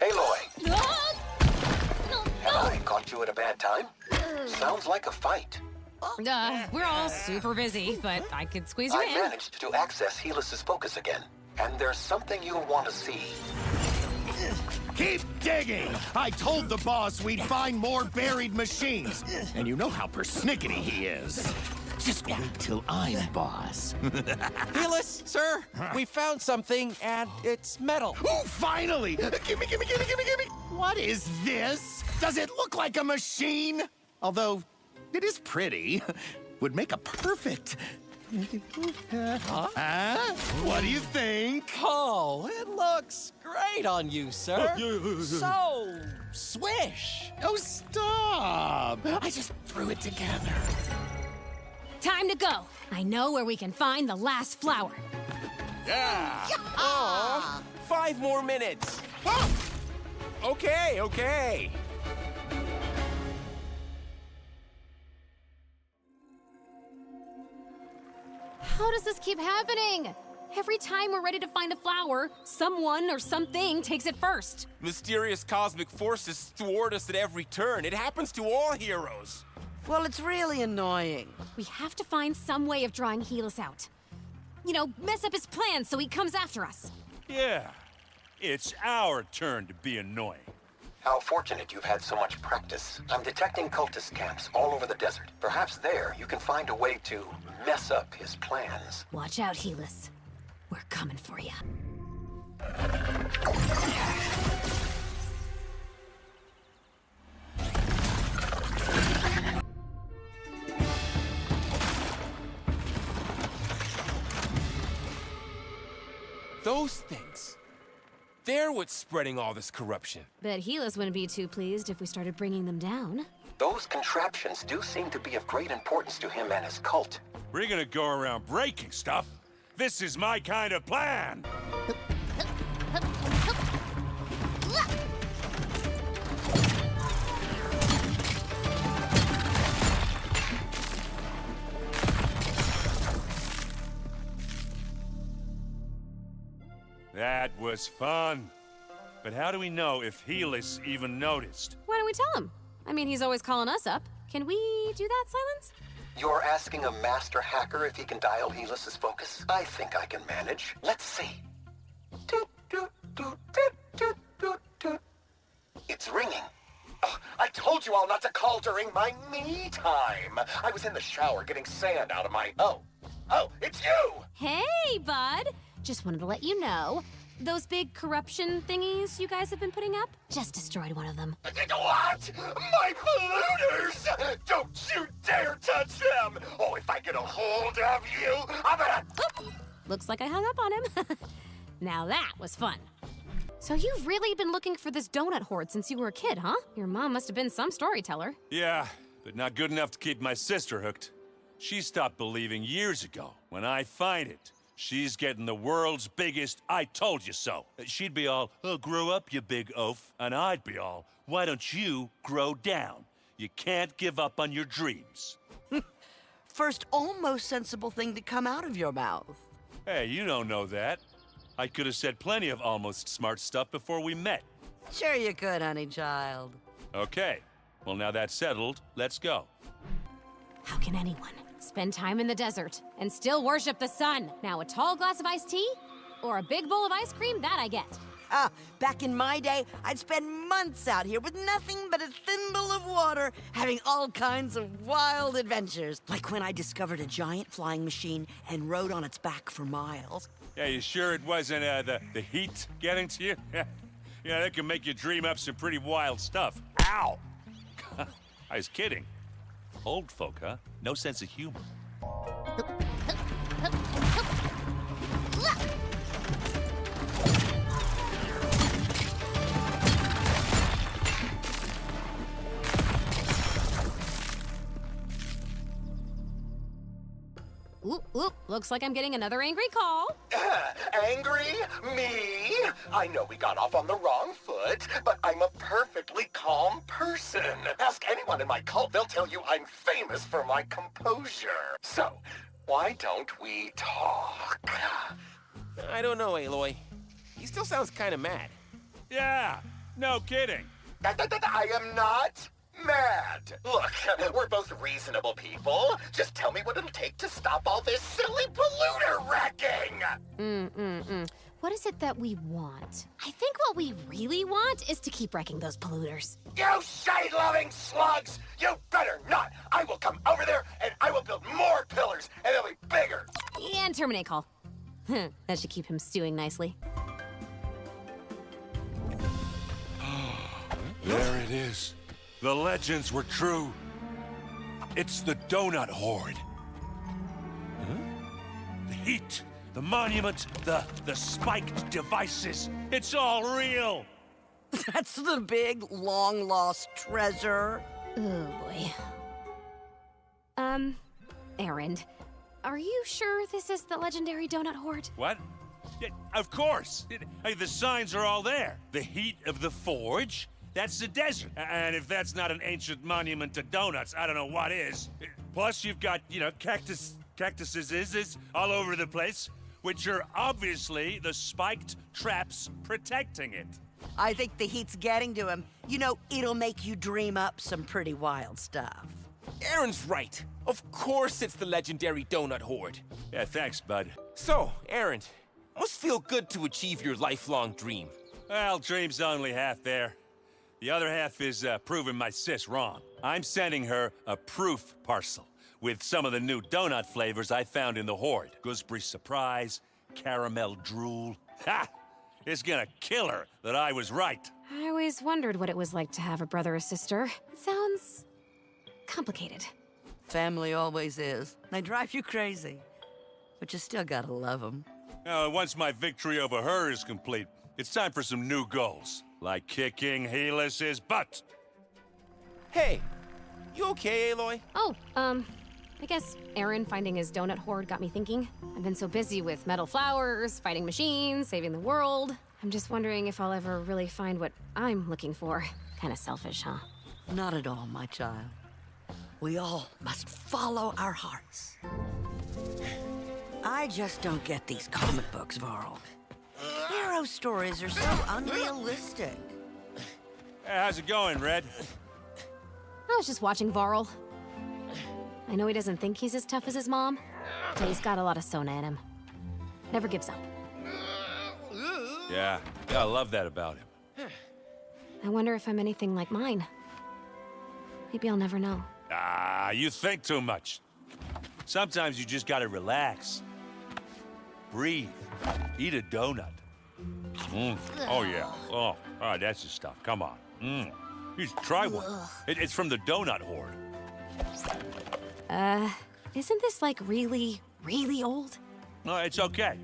Aloy, No! have I caught you at a bad time? Sounds like a fight. We're all super busy, but I could squeeze you I in. managed to access Helis's focus again, and there's something you'll want to see. Keep digging! I told the boss we'd find more buried machines. And you know how persnickety he is. Just wait till I'm boss. Helis, sir, we found something, and it's metal. Oh, finally! Gimme! What is this? Does it look like a machine? Although, it is pretty. Would make a perfect... What do you think? Oh, it looks great on you, sir. So swish. Oh, stop! I just threw it together. Time to go. I know where we can find the last flower. Yeah! Aw, 5 more minutes. Ah! Okay. How does this keep happening? Every time we're ready to find a flower, someone or something takes it first. Mysterious cosmic forces thwart us at every turn. It happens to all heroes. Well, it's really annoying. We have to find some way of drawing Helis out. You know, mess up his plans so he comes after us. Yeah, it's our turn to be annoying. How fortunate you've had so much practice. I'm detecting cultist camps all over the desert. Perhaps there you can find a way to mess up his plans. Watch out, Helis. We're coming for you. Those things. They're what's spreading all this corruption. Bet Helis wouldn't be too pleased if we started bringing them down. Those contraptions do seem to be of great importance to him and his cult. We're gonna go around breaking stuff. This is my kind of plan. That was fun. But how do we know if Helis even noticed? Why don't we tell him? I mean, he's always calling us up. Can we do that, Silence? You're asking a master hacker if he can dial Helis's focus? I think I can manage. Let's see. Doot, doot, doot, doot, doot, doot, doot. It's ringing. Oh, I told you all not to call during my me time. I was in the shower getting sand out of my... Oh, it's you! Hey, bud! Just wanted to let you know, those big corruption thingies you guys have been putting up, just destroyed one of them. What? My polluters! Don't you dare touch them! Oh, if I get a hold of you, I'm gonna... Looks like I hung up on him. Now that was fun. So you've really been looking for this donut hoard since you were a kid, huh? Your mom must have been some storyteller. Yeah, but not good enough to keep my sister hooked. She stopped believing years ago. When I find it, she's getting the world's biggest I told you so. She'd be all, oh, grow up, you big oaf. And I'd be all, why don't you grow down? You can't give up on your dreams. First almost sensible thing to come out of your mouth. Hey, you don't know that. I could have said plenty of almost smart stuff before we met. Sure you could, honey child. Okay, well now that's settled, let's go. How can anyone spend time in the desert and still worship the sun? Now a tall glass of iced tea? Or a big bowl of ice cream? That I get. Ah, back in my day, I'd spend months out here with nothing but a thimble of water, having all kinds of wild adventures. Like when I discovered a giant flying machine and rode on its back for miles. Yeah, you sure it wasn't the heat getting to you? Yeah, that can make you dream up some pretty wild stuff. Ow! I was kidding. Old folk, huh? No sense of humor. Oop, oop, looks like I'm getting another angry call. Angry? Me? I know we got off on the wrong foot, but I'm a perfectly calm person. Ask anyone in my cult, they'll tell you I'm famous for my composure. So, Why don't we talk? I don't know, Aloy. He still sounds kind of mad. Yeah, no kidding. I am not mad. Look, we're both reasonable people. Just tell me what it'll take to stop all this silly polluter wrecking. What is it that we want? I think what we really want is to keep wrecking those polluters. You shade-loving slugs! You better not! I will come over there and I will build more pillars and they'll be bigger! And terminate call. That should keep him stewing nicely. There it is. The legends were true. It's the Donut Horde. The heat, the monument, the spiked devices. It's all real. That's the big, long-lost treasure. Oh, boy. Erend, are you sure this is the legendary Donut Horde? What? Yeah, of course. The signs are all there. The heat of the forge, that's the desert. And if that's not an ancient monument to donuts, I don't know what is. Plus, you've got, cactuses all over the place, which are obviously the spiked traps protecting it. I think the heat's getting to him. You know, it'll make you dream up some pretty wild stuff. Aaron's right. Of course it's the legendary Donut Horde. Yeah, thanks, bud. So, Aaron, must feel good to achieve your lifelong dream. Well, dream's only half there. The other half is proving my sis wrong. I'm sending her a proof parcel with some of the new donut flavors I found in the Horde. Gooseberry Surprise, Caramel Drool. Ha! It's gonna kill her that I was right. I always wondered what it was like to have a brother or sister. It sounds complicated. Family always is. They drive you crazy. But you still gotta love them. Once my victory over her is complete, it's time for some new goals. Like kicking Helis's butt. Hey, you okay, Aloy? Oh, I guess Aaron finding his donut horde got me thinking. I've been so busy with metal flowers, fighting machines, saving the world. I'm just wondering if I'll ever really find what I'm looking for. Kind of selfish, huh? Not at all, my child. We all must follow our hearts. I just don't get these comic books, Varl. Hero stories are so unrealistic. Hey, how's it going, Red? I was just watching Varl. I know he doesn't think he's as tough as his mom, but he's got a lot of Sona in him. Never gives up. Yeah, I love that about him. I wonder if I'm anything like mine. Maybe I'll never know. Ah, you think too much. Sometimes you just gotta relax. Breathe. Eat a donut. Oh, yeah. Oh, that's the stuff. Come on. You should try one. It's from the Donut Horde. Isn't this like really, really old? No, it's okay.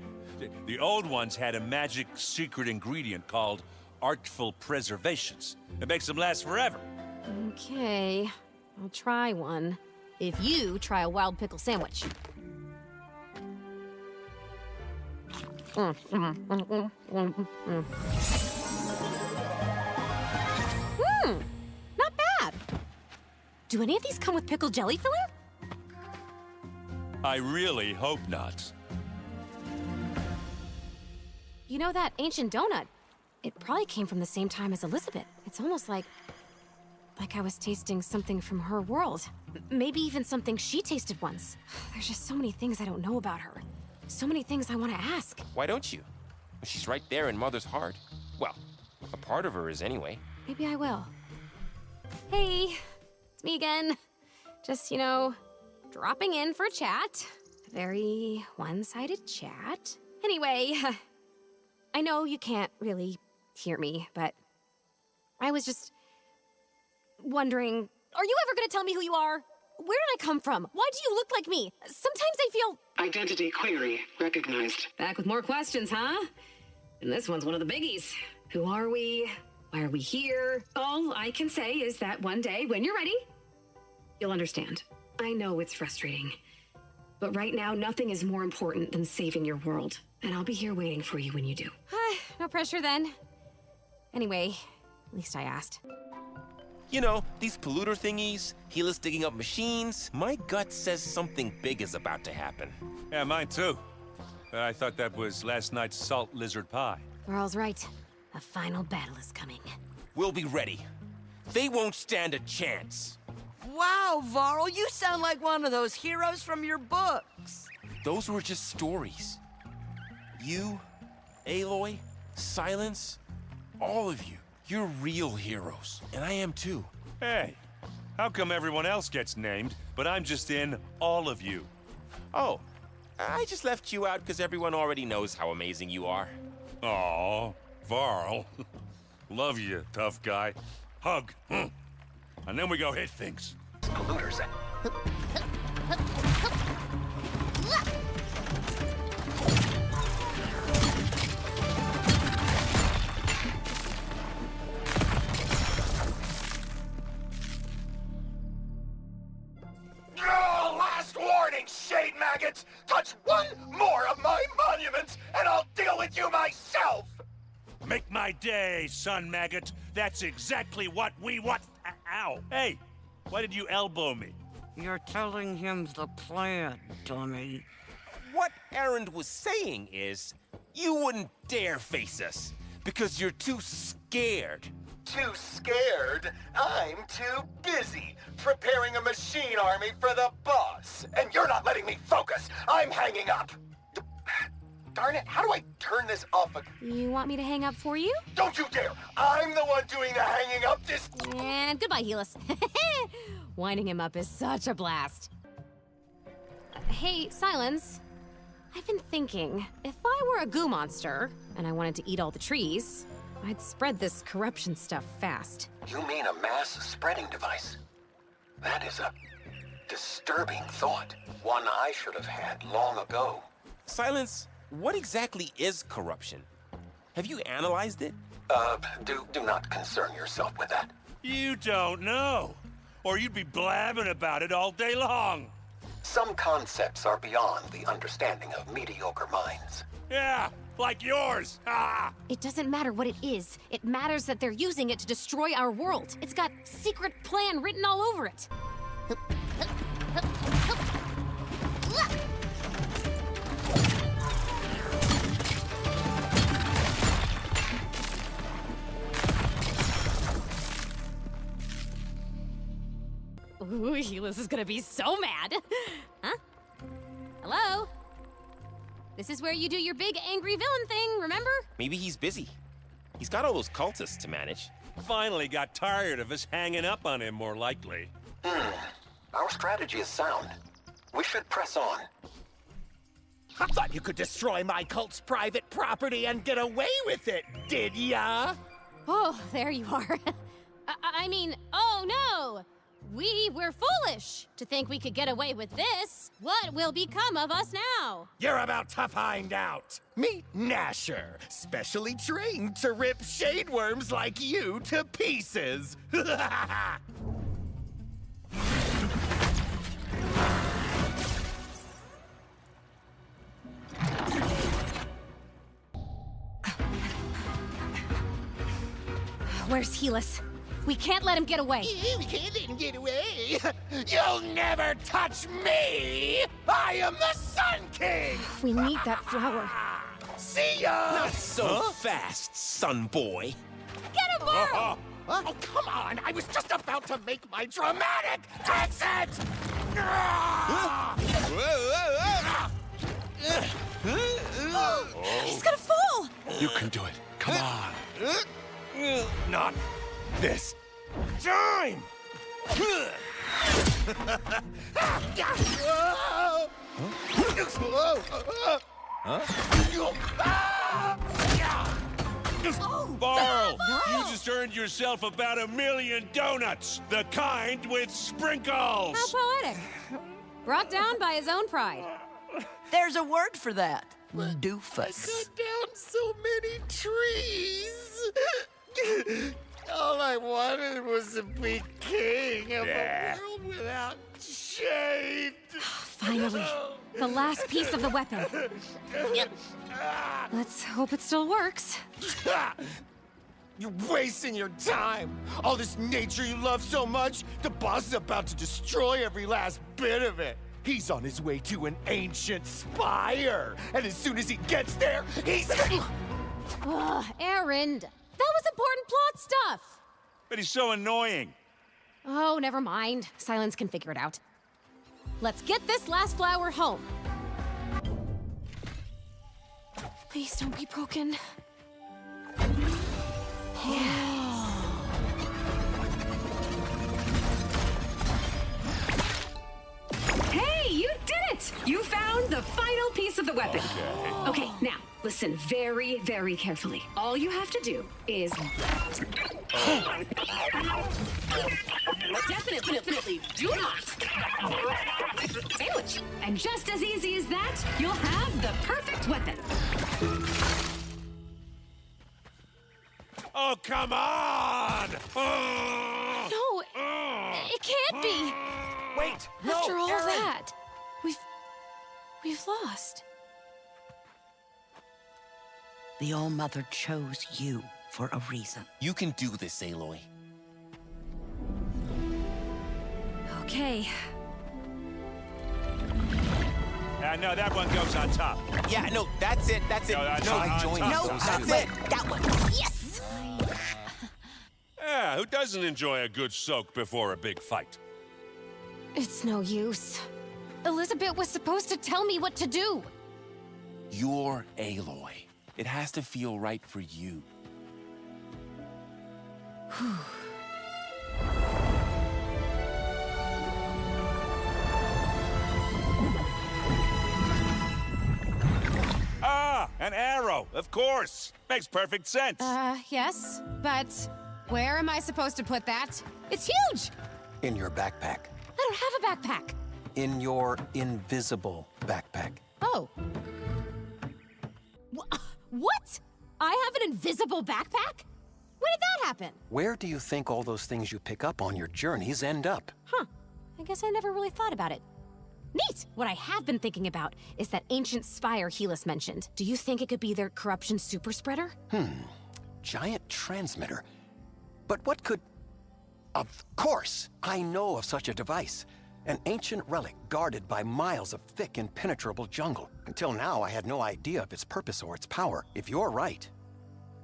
The old ones had a magic secret ingredient called Artful Preservations. It makes them last forever. Okay, I'll try one. If you try a wild pickle sandwich. Not bad. Do any of these come with pickled jelly filling? I really hope not. You know that ancient donut? It probably came from the same time as Elizabeth. It's almost like I was tasting something from her world. Maybe even something she tasted once. There's just so many things I don't know about her. So many things I want to ask. Why don't you? She's right there in Mother's heart. Well, a part of her is anyway. Maybe I will. Hey, it's me again. Just, dropping in for a chat. A very one-sided chat. Anyway, I know you can't really hear me, but I was just wondering, are you ever gonna tell me who you are? Where did I come from? Why do you look like me? Sometimes I feel... Identity query recognized. Back with more questions, huh? And this one's one of the biggies. Who are we? Why are we here? All I can say is that one day, when you're ready, you'll understand. I know it's frustrating, but right now, nothing is more important than saving your world. And I'll be here waiting for you when you do. No pressure then. Anyway, at least I asked. You know, these polluter thingies, Helis digging up machines. My gut says something big is about to happen. Yeah, mine too. I thought that was last night's salt lizard pie. Varl's right. A final battle is coming. We'll be ready. They won't stand a chance. Wow, Varl, you sound like one of those heroes from your books. Those were just stories. You, Aloy, Silence, all of you. You're real heroes, and I am too. Hey, how come everyone else gets named, but I'm just in all of you? Oh, I just left you out because everyone already knows how amazing you are. Aw, Varl. Love you, tough guy. Hug. And then we go hit things. Polluters. Last warning, shade maggots! Touch one more of my monuments, and I'll deal with you myself! Make my day, son maggot. That's exactly what we want. Ow. Hey, why did you elbow me? You're telling him the plan, dummy. What Erend was saying is, you wouldn't dare face us, because you're too scared. Too scared? I'm too busy preparing a machine army for the boss. And you're not letting me focus. I'm hanging up. Darn it, how do I turn this off again? You want me to hang up for you? Don't you dare! I'm the one doing the hanging up this... And goodbye, Helis. Winding him up is such a blast. Hey, Silence. I've been thinking, if I were a goo monster, and I wanted to eat all the trees, I'd spread this corruption stuff fast. You mean a mass spreading device? That is a disturbing thought. One I should have had long ago. Silence, what exactly is corruption? Have you analyzed it? Do not concern yourself with that. You don't know. Or you'd be blabbing about it all day long. Some concepts are beyond the understanding of mediocre minds. Yeah, like yours. Ah! It doesn't matter what it is. It matters that they're using it to destroy our world. It's got secret plan written all over it. Ooh, Helis is gonna be so mad. Huh? Hello? This is where you do your big angry villain thing, remember? Maybe he's busy. He's got all those cultists to manage. Finally got tired of us hanging up on him, more likely. Our strategy is sound. We should press on. I thought you could destroy my cult's private property and get away with it, did ya? Oh, there you are. I mean, oh no! We were foolish to think we could get away with this. What will become of us now? You're about to find out. Meet Gnasher, specially trained to rip shade worms like you to pieces. Where's Helis? We can't let him get away. We can't let him get away. You'll never touch me. I am the Sun King. We need that flower. See ya. Not so fast, son boy. Get him, Varl! Oh, come on. I was just about to make my dramatic exit. He's gonna fall! You can do it. Come on. Not this time! Varl, you just earned yourself about 1,000,000 donuts. The kind with sprinkles. How poetic. Brought down by his own pride. There's a word for that. Doofus. I cut down so many trees. All I wanted was to be king of a world without shade. Finally, the last piece of the weapon. Let's hope it still works. You're wasting your time. All this nature you love so much, the boss is about to destroy every last bit of it. He's on his way to an ancient spire. And as soon as he gets there, he's... Ugh, Aaron, that was important plot stuff. But he's so annoying. Oh, never mind. Silence can figure it out. Let's get this last flower home. Please don't be broken. Hey, you did it! You found the final piece of the weapon. Okay, now, listen very, very carefully. All you have to do is... Definitely do not sandwich. And just as easy as that, you'll have the perfect weapon. Oh, come on! No, it can't be. Wait, no, After all Aaron. that, we've lost. The All-Mother chose you for a reason. You can do this, Aloy. Okay. No, that one goes on top. Yeah, no, that's it. That's it. No, that's no, on join top. it. No, That's it. That one. Yes! Yeah, who doesn't enjoy a good soak before a big fight? It's no use. Elizabeth was supposed to tell me what to do. You're Aloy. It has to feel right for you. Ah, an arrow, of course. Makes perfect sense. Yes, but where am I supposed to put that? It's huge! In your backpack. I don't have a backpack. In your invisible backpack. Oh. What? I have an invisible backpack? When did that happen? Where do you think all those things you pick up on your journeys end up? Huh. I guess I never really thought about it. Neat! What I have been thinking about is that ancient spire Helis mentioned. Do you think it could be their corruption super spreader? Giant transmitter. But what could... Of course! I know of such a device. An ancient relic guarded by miles of thick, impenetrable jungle. Until now, I had no idea of its purpose or its power. If you're right,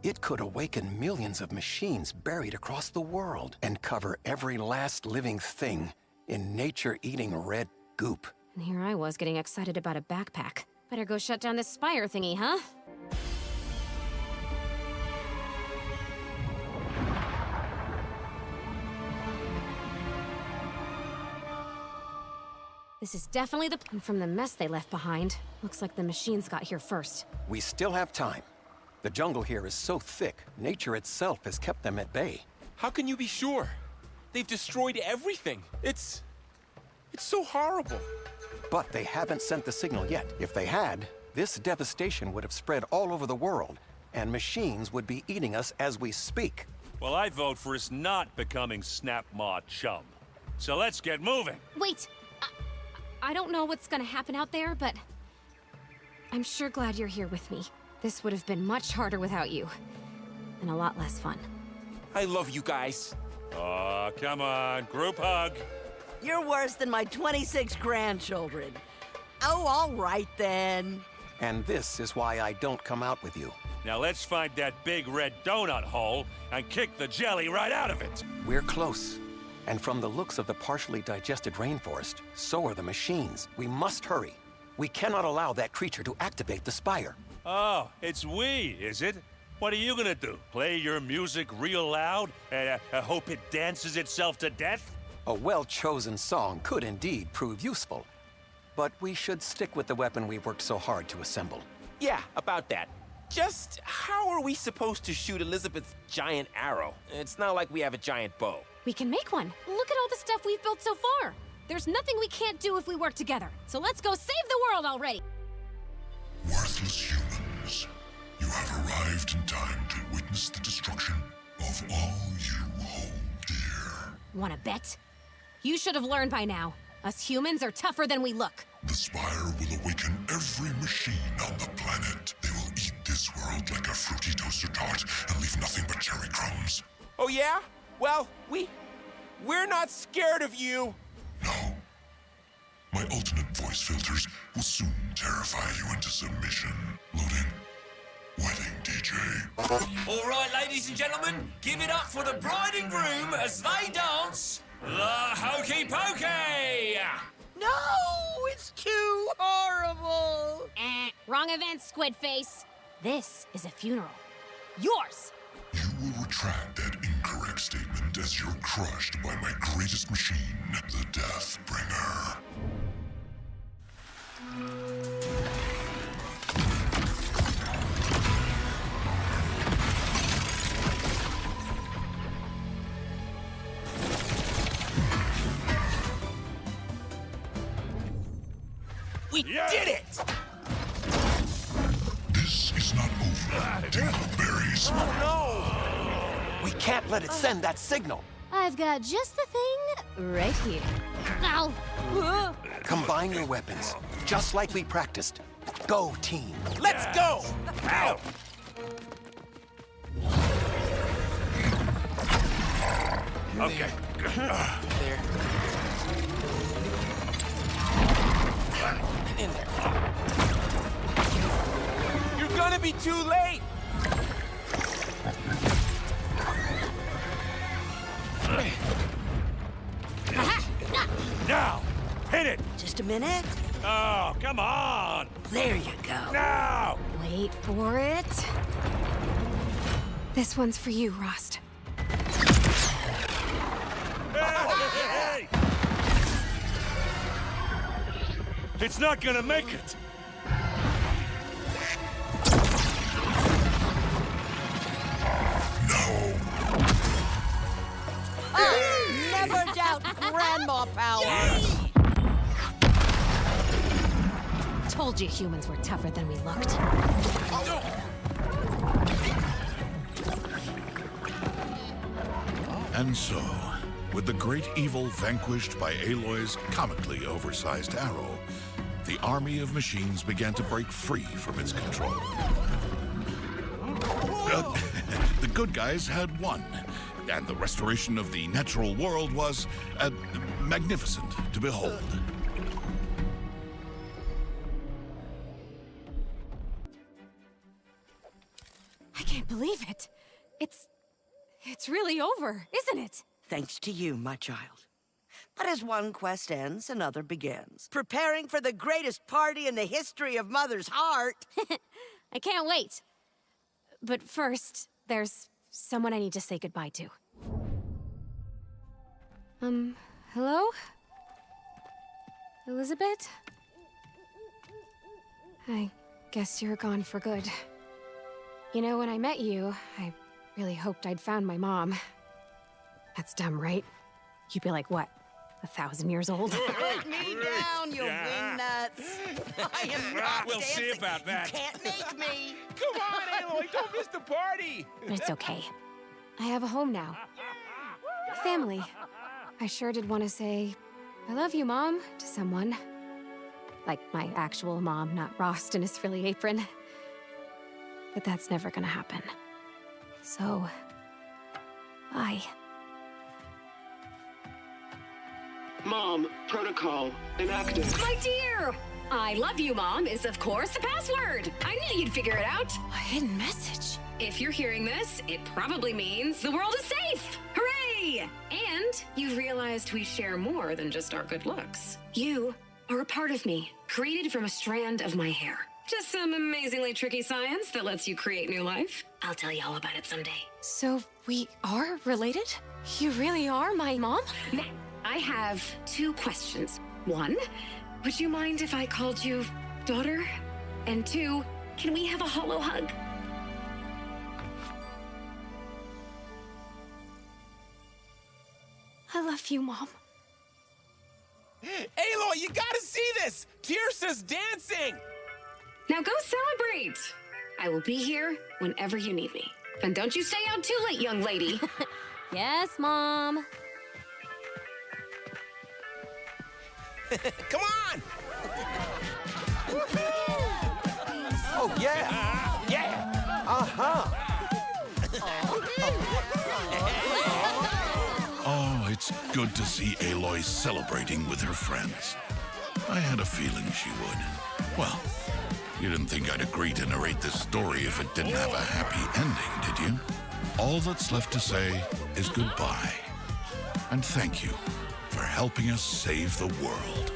it could awaken millions of machines buried across the world and cover every last living thing in nature-eating red goop. And here I was getting excited about a backpack. Better go shut down this spire thingy, huh? This is definitely the... And from the mess they left behind, looks like the machines got here first. We still have time. The jungle here is so thick, nature itself has kept them at bay. How can you be sure? They've destroyed everything. It's so horrible. But they haven't sent the signal yet. If they had, this devastation would have spread all over the world, and machines would be eating us as we speak. Well, I vote for us not becoming Snap Maw Chum. So let's get moving. Wait! I don't know what's gonna happen out there, but... I'm sure glad you're here with me. This would have been much harder without you. And a lot less fun. I love you guys. Oh, come on. Group hug. You're worse than my 26 grandchildren. Oh, all right then. And this is why I don't come out with you. Now let's find that big red donut hole and kick the jelly right out of it. We're close. And from the looks of the partially digested rainforest, so are the machines. We must hurry. We cannot allow that creature to activate the spire. Oh, it's we, is it? What are you gonna do? Play your music real loud and hope it dances itself to death? A well-chosen song could indeed prove useful. But we should stick with the weapon we worked so hard to assemble. Yeah, about that. Just how are we supposed to shoot Elizabeth's giant arrow? It's not like we have a giant bow. We can make one. Look at all the stuff we've built so far. There's nothing we can't do if we work together. So let's go save the world already. Worthless humans, you have arrived in time to witness the destruction of all you hold dear. Wanna bet? You should have learned by now. Us humans are tougher than we look. The Spire will awaken every machine on the planet. They will eat this this world like a fruity toaster tart and leave nothing but cherry crumbs. Oh, yeah? Well, we're not scared of you. No. My alternate voice filters will soon terrify you into submission. Loading. Wedding DJ. All right, ladies and gentlemen, give it up for the bride and groom as they dance the Hokey Pokey! No, it's too horrible. Wrong event, Squid Face. This is a funeral. Yours. You will retract that incorrect statement as you're crushed by my greatest machine, the Death Bringer. We did it! This is not over, dingleberries. Oh, no! We can't let it send that signal. I've got just the thing right here. Ow! Combine your weapons, just like we practiced. Go, team. Let's go! Ow! Okay. There. In there. You're gonna be too late! Now! Hit it! Just a minute. Oh, come on! There you go. Now! Wait for it. This one's for you, Rost. Hey! It's not gonna make it! Never doubt grandma power. Told you humans were tougher than we looked. And so, with the great evil vanquished by Aloy's comically oversized arrow, the army of machines began to break free from its control. The good guys had won, and the restoration of the natural world was magnificent to behold. I can't believe it. It's really over, isn't it? Thanks to you, my child. But as one quest ends, another begins. Preparing for the greatest party in the history of Mother's heart. I can't wait. But first, there's someone I need to say goodbye to. Hello? Elizabeth? I guess you're gone for good. You know, when I met you, I really hoped I'd found my mom. That's dumb, right? You'd be like, what, 1,000 years old? Put me down, you wingnuts. I am not We'll dancing. see about that. You can't make me. Come on, Aloy, don't miss the party! But it's okay. I have a home now. A family. I sure did want to say, I love you, Mom, to someone. Like my actual mom, not Rost in his frilly apron. But that's never gonna happen. So, bye. Mom, protocol inactive. My dear! I love you, Mom, is of course the password. I knew you'd figure it out. A hidden message. If you're hearing this, it probably means the world is safe. Hooray! And you've realized we share more than just our good looks. You are a part of me, created from a strand of my hair. Just some amazingly tricky science that lets you create new life. I'll tell you all about it someday. So, we are related? You really are my mom? Now, I have 2 questions. 1, would you mind if I called you daughter? And 2, can we have a hollow hug? I love you, Mom. Aloy, you gotta see this! Tirsa's dancing! Now go celebrate! I will be here whenever you need me. And don't you stay out too late, young lady. Yes, Mom. Come on! Oh, yeah! Yeah! Oh, it's good to see Aloy celebrating with her friends. I had a feeling she would. Well, you didn't think I'd agree to narrate this story if it didn't have a happy ending, did you? All that's left to say is goodbye. And thank you for helping us save the world.